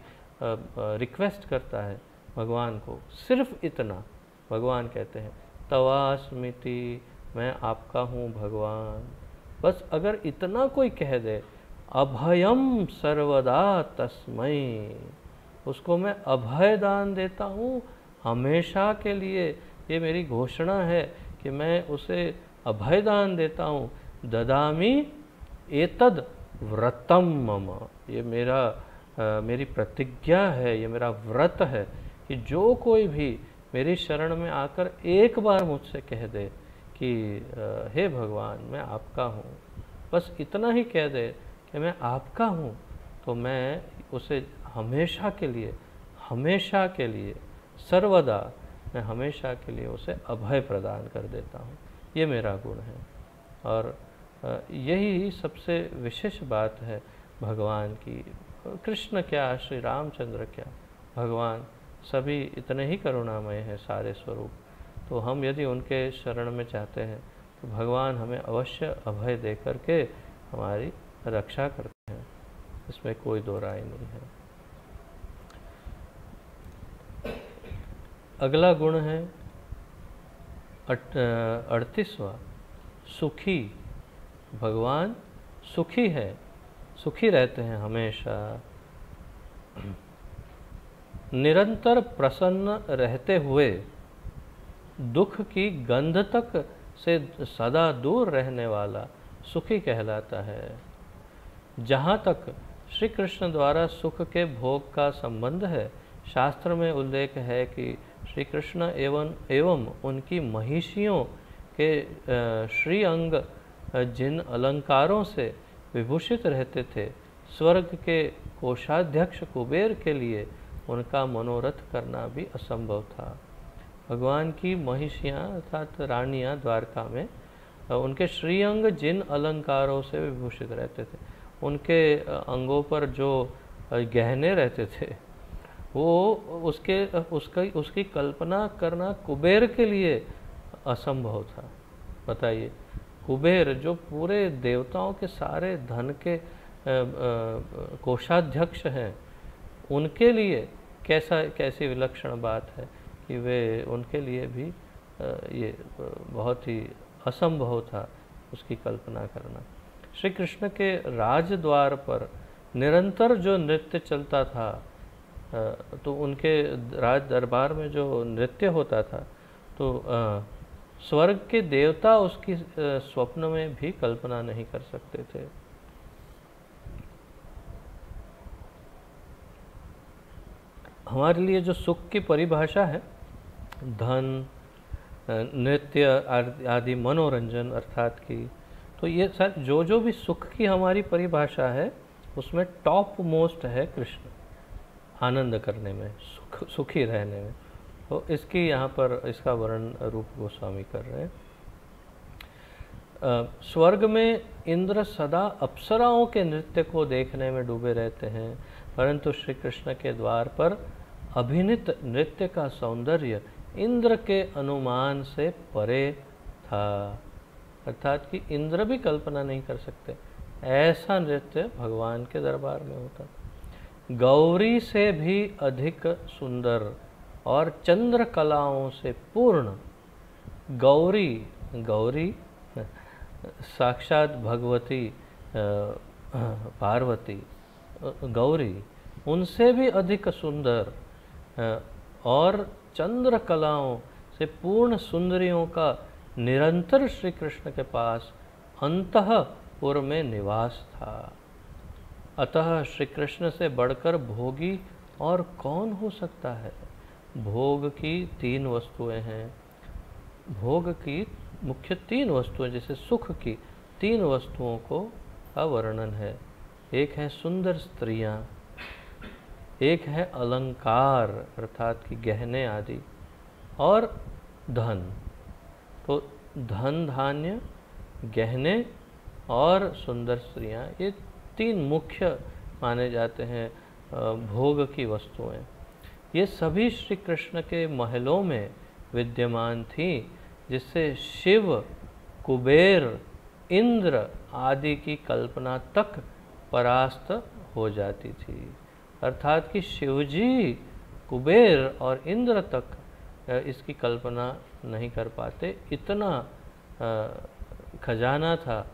[SPEAKER 1] रिक्वेस्ट करता है भगवान को, सिर्फ इतना भगवान कहते हैं तवास्मिति, मैं आपका हूँ भगवान। बस अगर इतना कोई कह दे, अभयम सर्वदा तस्मै, उसको मैं अभय दान देता हूँ हमेशा के लिए। ये मेरी घोषणा है कि मैं उसे अभय दान देता हूँ। ददामी एतद व्रतम मम, ये मेरी प्रतिज्ञा है, ये मेरा व्रत है कि जो कोई भी मेरी शरण में आकर एक बार मुझसे कह दे कि हे भगवान मैं आपका हूँ, बस इतना ही कह दे कि मैं आपका हूँ, तो मैं उसे हमेशा के लिए सर्वदा, मैं हमेशा के लिए उसे अभय प्रदान कर देता हूँ। ये मेरा गुण है। और यही सबसे विशेष बात है भगवान की। कृष्ण क्या, श्री रामचंद्र क्या, भगवान सभी इतने ही करुणामय हैं सारे स्वरूप। तो हम यदि उनके शरण में चाहते हैं तो भगवान हमें अवश्य अभय दे करके हमारी रक्षा करते हैं, इसमें कोई दो राय नहीं है। अगला गुण है 38वां, सुखी। भगवान सुखी है, सुखी रहते हैं हमेशा, निरंतर प्रसन्न रहते हुए दुख की गंध तक से सदा दूर रहने वाला सुखी कहलाता है। जहाँ तक श्री कृष्ण द्वारा सुख के भोग का संबंध है, शास्त्र में उल्लेख है कि श्री कृष्ण एवं उनकी महिषियों के श्री अंग जिन अलंकारों से विभूषित रहते थे, स्वर्ग के कोषाध्यक्ष कुबेर के लिए उनका मनोरथ करना भी असंभव था। भगवान की महिषियाँ अर्थात रानियाँ द्वारका में उनके श्रीअंग जिन अलंकारों से विभूषित रहते थे, उनके अंगों पर जो गहने रहते थे, वो उसकी कल्पना करना कुबेर के लिए असंभव था। बताइए, कुबेर जो पूरे देवताओं के सारे धन के कोषाध्यक्ष हैं, उनके लिए कैसी विलक्षण बात है कि वे उनके लिए भी ये बहुत ही असंभव था उसकी कल्पना करना। श्री कृष्ण के राजद्वार पर निरंतर जो नृत्य चलता था, तो उनके राज दरबार में जो नृत्य होता था, तो स्वर्ग के देवता उसकी स्वप्न में भी कल्पना नहीं कर सकते थे। हमारे लिए जो सुख की परिभाषा है, धन, नृत्य आदि मनोरंजन अर्थात की, तो ये सर जो भी सुख की हमारी परिभाषा है, उसमें टॉप मोस्ट है कृष्ण, आनंद करने में, सुखी रहने में। तो इसकी यहाँ पर इसका वर्णन रूप गोस्वामी कर रहे हैं। स्वर्ग में इंद्र सदा अप्सराओं के नृत्य को देखने में डूबे रहते हैं, परंतु श्री कृष्ण के द्वार पर अभिनीत नृत्य का सौंदर्य इंद्र के अनुमान से परे था, अर्थात कि इंद्र भी कल्पना नहीं कर सकते ऐसा नृत्य भगवान के दरबार में होता। गौरी से भी अधिक सुंदर और चंद्र कलाओं से पूर्ण, गौरी साक्षात भगवती पार्वती, गौरी उनसे भी अधिक सुंदर और चंद्र कलाओं से पूर्ण सुंदरियों का निरंतर श्री कृष्ण के पास अंतःपुर में निवास था। अतः श्री कृष्ण से बढ़कर भोगी और कौन हो सकता है। भोग की 3 वस्तुएं हैं, भोग की मुख्य 3 वस्तुएं, जैसे सुख की 3 वस्तुओं का वर्णन है। एक है सुंदर स्त्रियां, एक है अलंकार अर्थात कि गहने आदि, और धन। तो धन, धान्य, गहने और सुंदर स्त्रियां, ये 3 मुख्य माने जाते हैं भोग की वस्तुएं। ये सभी श्री कृष्ण के महलों में विद्यमान थी, जिससे शिव, कुबेर, इंद्र आदि की कल्पना तक परास्त हो जाती थी। अर्थात कि शिवजी, कुबेर और इंद्र तक इसकी कल्पना नहीं कर पाते, इतना खजाना था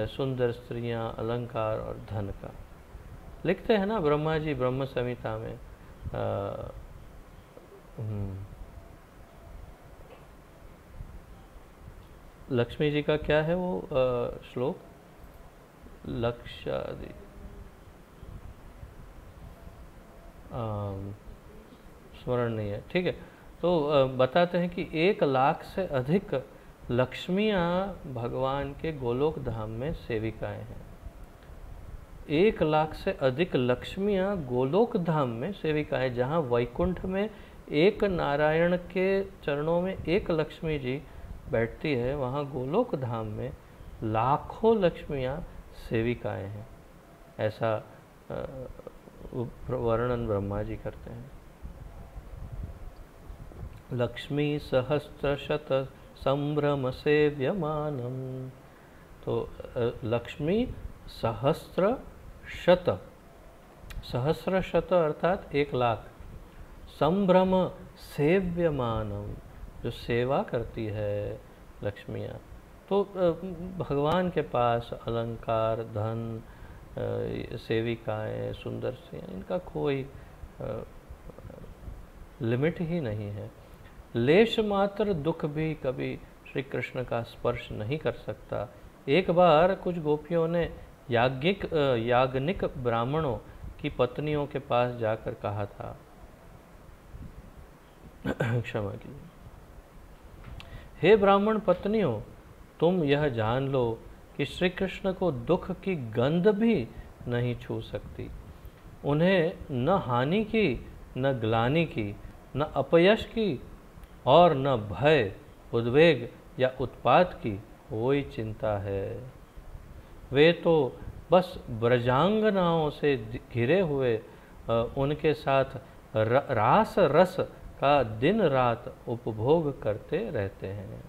[SPEAKER 1] सुंदर स्त्रियां, अलंकार और धन का। लिखते हैं ना ब्रह्मा जी ब्रह्म संहिता में, लक्ष्मी जी का क्या है वो श्लोक, लक्षादि स्मरण नहीं है, ठीक है। तो बताते हैं कि 1 लाख से अधिक लक्ष्मियाँ भगवान के गोलोक धाम में सेविकाएं हैं। 1 लाख से अधिक लक्ष्मियाँ गोलोक धाम में सेविकाएं, जहाँ वैकुंठ में एक नारायण के चरणों में 1 लक्ष्मी जी बैठती है, वहाँ गोलोक धाम में लाखों लक्ष्मियाँ सेविकाएं हैं। ऐसा वर्णन ब्रह्मा जी करते हैं। लक्ष्मी सहस्त्रशत संभ्रम सेव्यमानम। तो लक्ष्मी सहस्र शत, सहस्र शत अर्थात 1,00,000, संभ्रम सेव्यमानम, जो सेवा करती है लक्ष्मियाँ। तो भगवान के पास अलंकार, धन, सेविकाएं, सुंदर से, इनका कोई लिमिट ही नहीं है। लेश मात्र दुख भी कभी श्री कृष्ण का स्पर्श नहीं कर सकता। एक बार कुछ गोपियों ने याज्ञनिक ब्राह्मणों की पत्नियों के पास जाकर कहा था, क्षमा कीजिए, हे ब्राह्मण पत्नियों, तुम यह जान लो कि श्री कृष्ण को दुख की गंध भी नहीं छू सकती। उन्हें न हानि की, न ग्लानि की, न अपयश की और न भय, उद्वेग या उत्पात की कोई चिंता है। वे तो बस ब्रजांगनाओं से घिरे हुए उनके साथ रास रस का दिन रात उपभोग करते रहते हैं।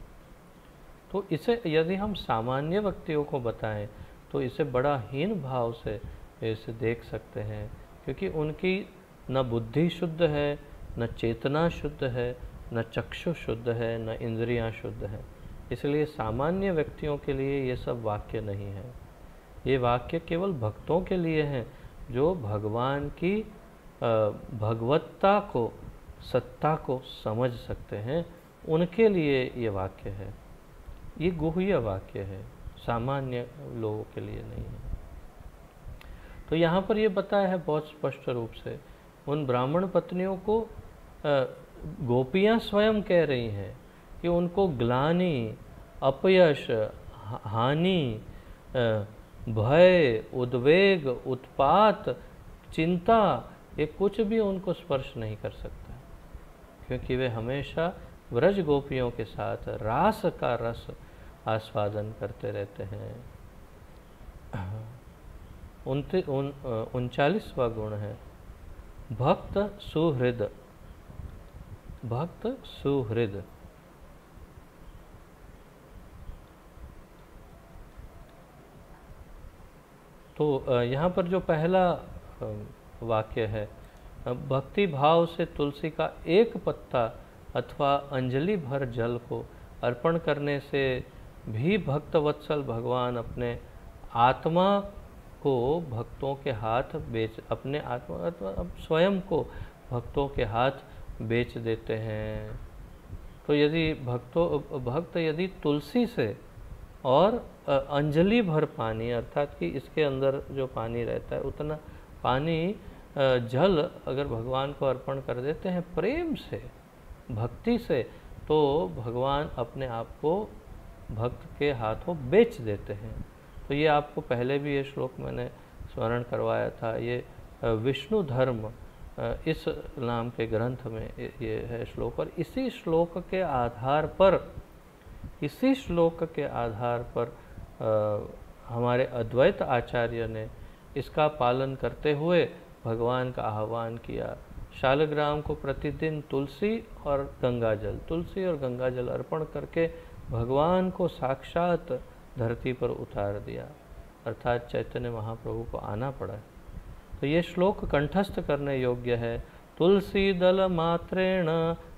[SPEAKER 1] तो इसे यदि हम सामान्य व्यक्तियों को बताएं तो इसे बड़ा हीन भाव से इसे देख सकते हैं, क्योंकि उनकी न बुद्धि शुद्ध है, न चेतना शुद्ध है, न चक्षु शुद्ध है, न इंद्रियां शुद्ध है। इसलिए सामान्य व्यक्तियों के लिए ये सब वाक्य नहीं है। ये वाक्य केवल भक्तों के लिए हैं, जो भगवान की भगवत्ता को, सत्ता को समझ सकते हैं। उनके लिए ये वाक्य है, ये गुह्य वाक्य है, सामान्य लोगों के लिए नहीं है। तो यहाँ पर ये बताया है बहुत स्पष्ट रूप से, उन ब्राह्मण पत्नियों को गोपियाँ स्वयं कह रही हैं कि उनको ग्लानि, अपयश, हानि, भय, उद्वेग, उत्पात, चिंता, ये कुछ भी उनको स्पर्श नहीं कर सकता, क्योंकि वे हमेशा व्रज गोपियों के साथ रास का रस आस्वादन करते रहते हैं। 39वां गुण है भक्त सुहृद। भक्त सुहृद, तो यहाँ पर जो पहला वाक्य है, भक्ति भाव से तुलसी का एक पत्ता अथवा अंजलि भर जल को अर्पण करने से भी भक्तवत्सल भगवान अपने आत्मा को भक्तों के हाथ बेच, अपने आत्मा अथवा स्वयं को भक्तों के हाथ बेच देते हैं। तो यदि भक्त यदि तुलसी से और अंजलि भर पानी, अर्थात कि इसके अंदर जो पानी रहता है उतना पानी जल अगर भगवान को अर्पण कर देते हैं प्रेम से, भक्ति से, तो भगवान अपने आप को भक्त के हाथों बेच देते हैं। तो ये आपको पहले भी ये श्लोक मैंने स्मरण करवाया था। ये विष्णु धर्म इस नाम के ग्रंथ में ये है श्लोक, और इसी श्लोक के आधार पर हमारे अद्वैत आचार्य ने इसका पालन करते हुए भगवान का आह्वान किया। शालग्राम को प्रतिदिन तुलसी और गंगाजल अर्पण करके भगवान को साक्षात धरती पर उतार दिया, अर्थात चैतन्य महाप्रभु को आना पड़ा। तो ये श्लोक कंठस्थ करने योग्य है। तुलसी दल मात्रेण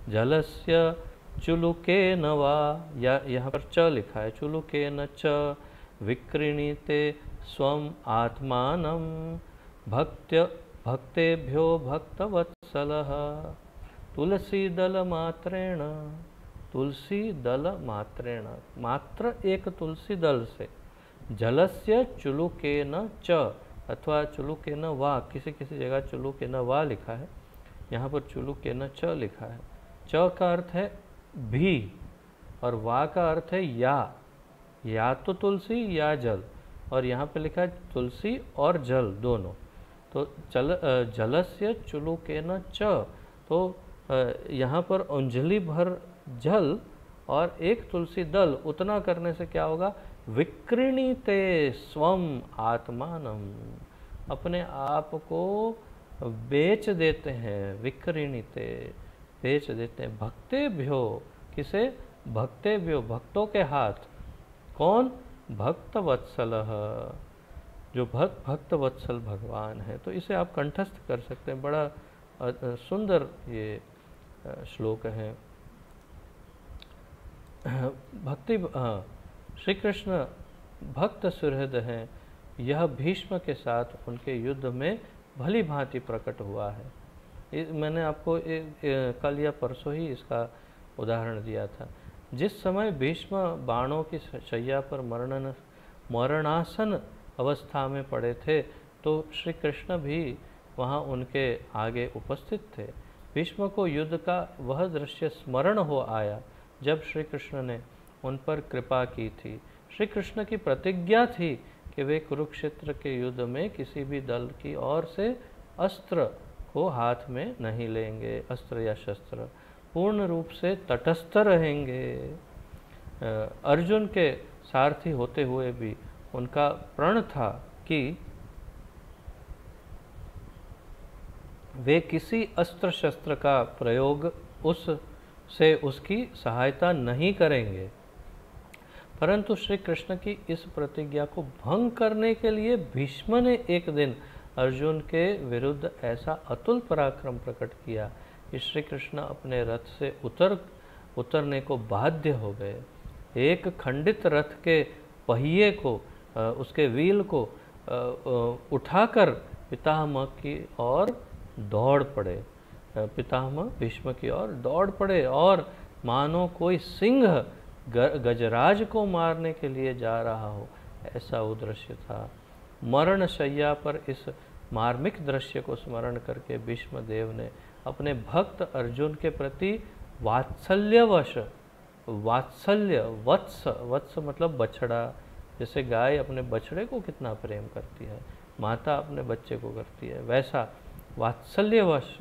[SPEAKER 1] जलस्य चुलुकेन वा, या यहाँ पर च लिखा है, चुलुकेन च विक्रीणीते स्वम आत्मानं भक्तेभ्यो भक्तवत्सलः। तुलसी दल मात्रेण, मात्र एक तुलसी दल से, जलस्य चुलुकेन च अथवा चुलुकेन वा, किसी जगह चुलुकेन वा लिखा है, यहाँ पर चुलुकेन च लिखा है। च का अर्थ है भी और वा का अर्थ है या तो तुलसी या जल, और यहाँ पे लिखा है तुलसी और जल दोनों। तो जलस्य चुलुकेन च, तो यहाँ पर अंजलि भर जल और एक तुलसी दल, उतना करने से क्या होगा, विक्रीणीते स्वम आत्मानम, अपने आप को बेच देते हैं, विक्रीणीते बेच देते हैं, भक्तेभ्यो, किसे, भक्तेभ्यो, भक्तों के हाथ। कौन? भक्त वत्सल, जो भक्त वत्सल भगवान है। तो इसे आप कंठस्थ कर सकते हैं, बड़ा सुंदर ये श्लोक है। भक्ति, श्री कृष्ण भक्त सुहृद हैं, यह भीष्म के साथ उनके युद्ध में भली भांति प्रकट हुआ है। मैंने आपको कल या परसों ही इसका उदाहरण दिया था। जिस समय भीष्म बाणों की शैया पर मरणासन अवस्था में पड़े थे, तो श्री कृष्ण भी वहाँ उनके आगे उपस्थित थे। भीष्म को युद्ध का वह दृश्य स्मरण हो आया जब श्री कृष्ण ने उन पर कृपा की थी। श्री कृष्ण की प्रतिज्ञा थी कि वे कुरुक्षेत्र के युद्ध में किसी भी दल की ओर से अस्त्र को हाथ में नहीं लेंगे, अस्त्र या शस्त्र, पूर्ण रूप से तटस्थ रहेंगे। अर्जुन के सारथी होते हुए भी उनका प्रण था कि वे किसी अस्त्र शस्त्र का प्रयोग उससे उसकी सहायता नहीं करेंगे। परंतु श्री कृष्ण की इस प्रतिज्ञा को भंग करने के लिए भीष्म ने एक दिन अर्जुन के विरुद्ध ऐसा अतुल पराक्रम प्रकट किया कि श्री कृष्ण अपने रथ से उतरने को बाध्य हो गए। एक खंडित रथ के पहिए को, उसके व्हील को उठाकर पितामह की ओर दौड़ पड़े। पितामह भीष्म की ओर दौड़ पड़े और मानो कोई सिंह गजराज को मारने के लिए जा रहा हो, ऐसा वो दृश्य था। मरण शैया पर इस मार्मिक दृश्य को स्मरण करके भीष्म देव ने अपने भक्त अर्जुन के प्रति वात्सल्यवश, वात्सल्य, वत्स मतलब बछड़ा, जैसे गाय अपने बछड़े को कितना प्रेम करती है, माता अपने बच्चे को करती है, वैसा वात्सल्यवश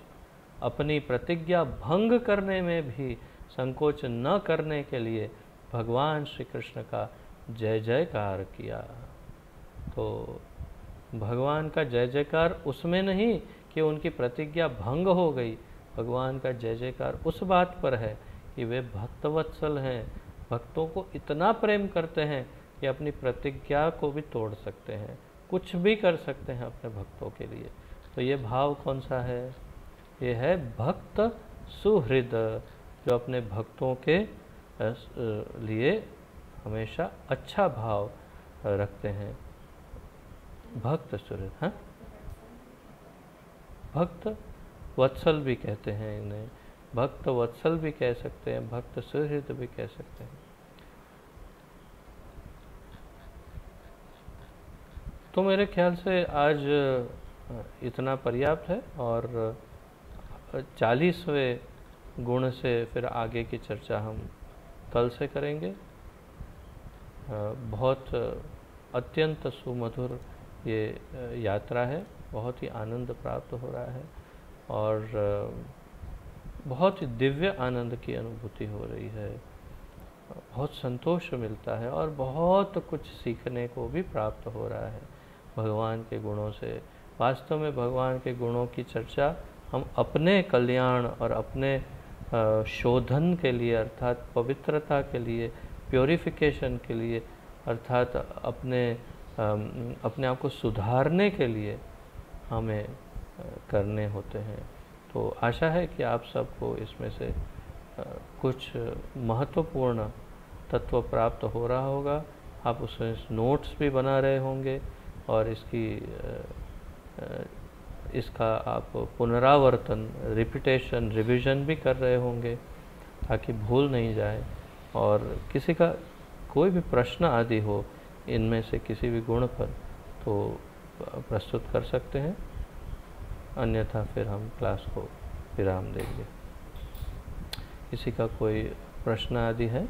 [SPEAKER 1] अपनी प्रतिज्ञा भंग करने में भी संकोच न करने के लिए भगवान श्री कृष्ण का जय जयकार किया। तो भगवान का जय जयकार उसमें नहीं कि उनकी प्रतिज्ञा भंग हो गई, भगवान का जय जयकार उस बात पर है कि वे भक्तवत्सल हैं, भक्तों को इतना प्रेम करते हैं कि अपनी प्रतिज्ञा को भी तोड़ सकते हैं, कुछ भी कर सकते हैं अपने भक्तों के लिए। तो ये भाव कौन सा है? ये है भक्त सुहृद, जो अपने भक्तों के लिए हमेशा अच्छा भाव रखते हैं। भक्त सुहृद, हाँ, भक्त वत्सल भी कहते हैं इन्हें, भक्त वत्सल भी कह सकते हैं, भक्त सुहृद भी कह सकते हैं। तो मेरे ख्याल से आज इतना पर्याप्त है और 40वें गुण से फिर आगे की चर्चा हम कल से करेंगे। बहुत अत्यंत सुमधुर ये यात्रा है, बहुत ही आनंद प्राप्त हो रहा है और बहुत ही दिव्य आनंद की अनुभूति हो रही है, बहुत संतोष मिलता है और बहुत कुछ सीखने को भी प्राप्त हो रहा है भगवान के गुणों से। वास्तव में भगवान के गुणों की चर्चा हम अपने कल्याण और अपने शोधन के लिए, अर्थात पवित्रता के लिए, प्योरिफिकेशन के लिए, अर्थात अपने आप को सुधारने के लिए हमें करने होते हैं। तो आशा है कि आप सबको इसमें से कुछ महत्वपूर्ण तत्व प्राप्त हो रहा होगा। आप उसमें नोट्स भी बना रहे होंगे और इसका आप पुनरावर्तन, रिपीटेशन, रिवीजन भी कर रहे होंगे ताकि भूल नहीं जाए। और किसी का कोई भी प्रश्न आदि हो इनमें से किसी भी गुण पर तो प्रस्तुत कर सकते हैं, अन्यथा फिर हम क्लास को विराम देंगे। किसी का कोई प्रश्न आदि है?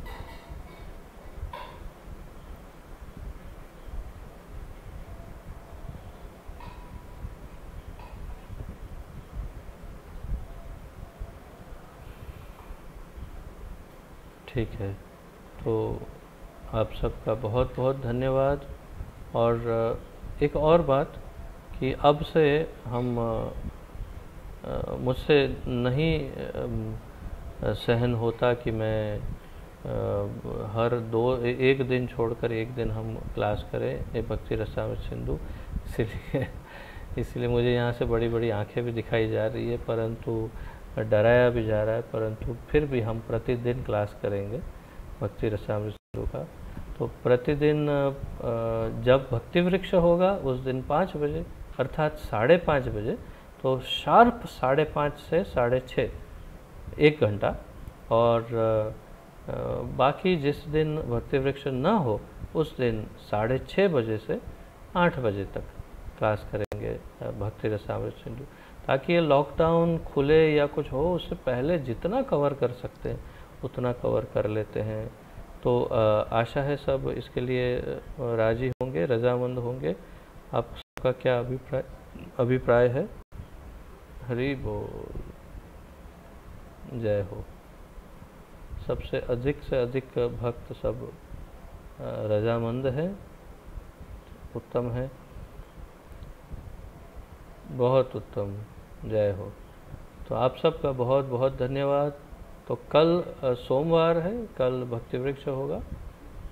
[SPEAKER 1] ठीक है, तो आप सबका बहुत बहुत धन्यवाद। और एक और बात कि अब से हम मुझसे नहीं सहन होता कि मैं हर एक दिन छोड़कर एक दिन हम क्लास करें ये भक्ति रसामृत सिंधु। इसलिए मुझे यहाँ से बड़ी बड़ी आंखें भी दिखाई जा रही है, परंतु डराया भी जा रहा है, परंतु फिर भी हम प्रतिदिन क्लास करेंगे भक्ति रसामृत सिंधु का। तो प्रतिदिन जब भक्ति वृक्ष होगा उस दिन 5 बजे अर्थात 5:30 बजे, तो शार्प 5:30 से 6:30 1 घंटा, और बाकी जिस दिन भक्ति वृक्ष न हो उस दिन 6:30 बजे से 8 बजे तक क्लास करेंगे भक्ति रसामृत सिंधु, ताकि ये लॉकडाउन खुले या कुछ हो उससे पहले जितना कवर कर सकते हैं उतना कवर कर लेते हैं। तो आशा है सब इसके लिए राजी होंगे, रजामंद होंगे। आप सबका क्या अभिप्राय है? हरि बोल, जय हो। सबसे अधिक से अधिक भक्त सब रजामंद हैं, उत्तम है, बहुत उत्तम, जय हो। तो आप सबका बहुत बहुत धन्यवाद। तो कल सोमवार है, कल भक्ति वृक्ष होगा,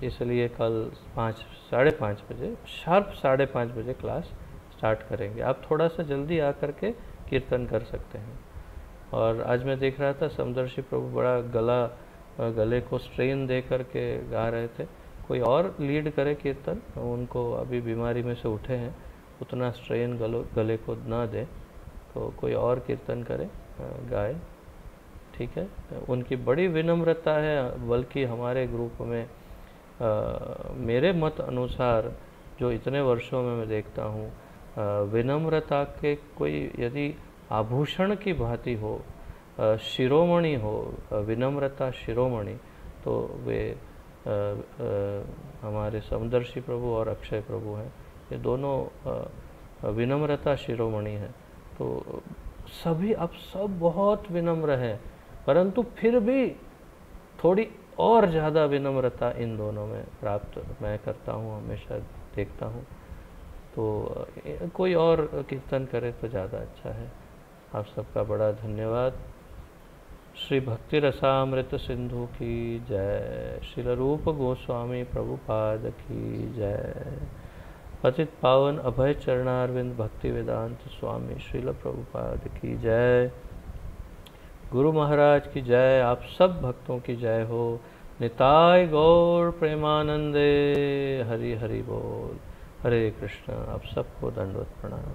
[SPEAKER 1] इसलिए कल 5:30 बजे शार्प 5:30 बजे क्लास स्टार्ट करेंगे। आप थोड़ा सा जल्दी आकर के कीर्तन कर सकते हैं। और आज मैं देख रहा था समदर्शी प्रभु बड़ा गले को स्ट्रेन दे करके गा रहे थे। कोई और लीड करे कीर्तन, उनको अभी बीमारी में से उठे हैं, उतना स्ट्रेन गले को ना दे, तो कोई और कीर्तन करे, गाए, ठीक है। उनकी बड़ी विनम्रता है, बल्कि हमारे ग्रुप में मेरे मत अनुसार जो इतने वर्षों में मैं देखता हूँ, विनम्रता के कोई यदि आभूषण की भांति हो, शिरोमणि हो, विनम्रता शिरोमणि, तो वे हमारे समदर्शी प्रभु और अक्षय प्रभु हैं। ये दोनों विनम्रता शिरोमणि हैं। तो सभी अब सब बहुत विनम्र हैं, परंतु फिर भी थोड़ी और ज़्यादा विनम्रता इन दोनों में प्राप्त मैं करता हूँ, हमेशा देखता हूँ। तो कोई और कीर्तन करे तो ज़्यादा अच्छा है। आप सबका बड़ा धन्यवाद। श्री भक्ति रसामृत सिंधु की जय। श्रील रूप गोस्वामी प्रभुपाद की जय। पतित पावन अभय चरणारविंद भक्ति वेदांत स्वामी श्रील प्रभुपाद की जय। गुरु महाराज की जय। आप सब भक्तों की जय हो। निताय गौर प्रेमानंदे। हरि हरि बोल। हरे कृष्ण। आप सबको दंडवत प्रणाम।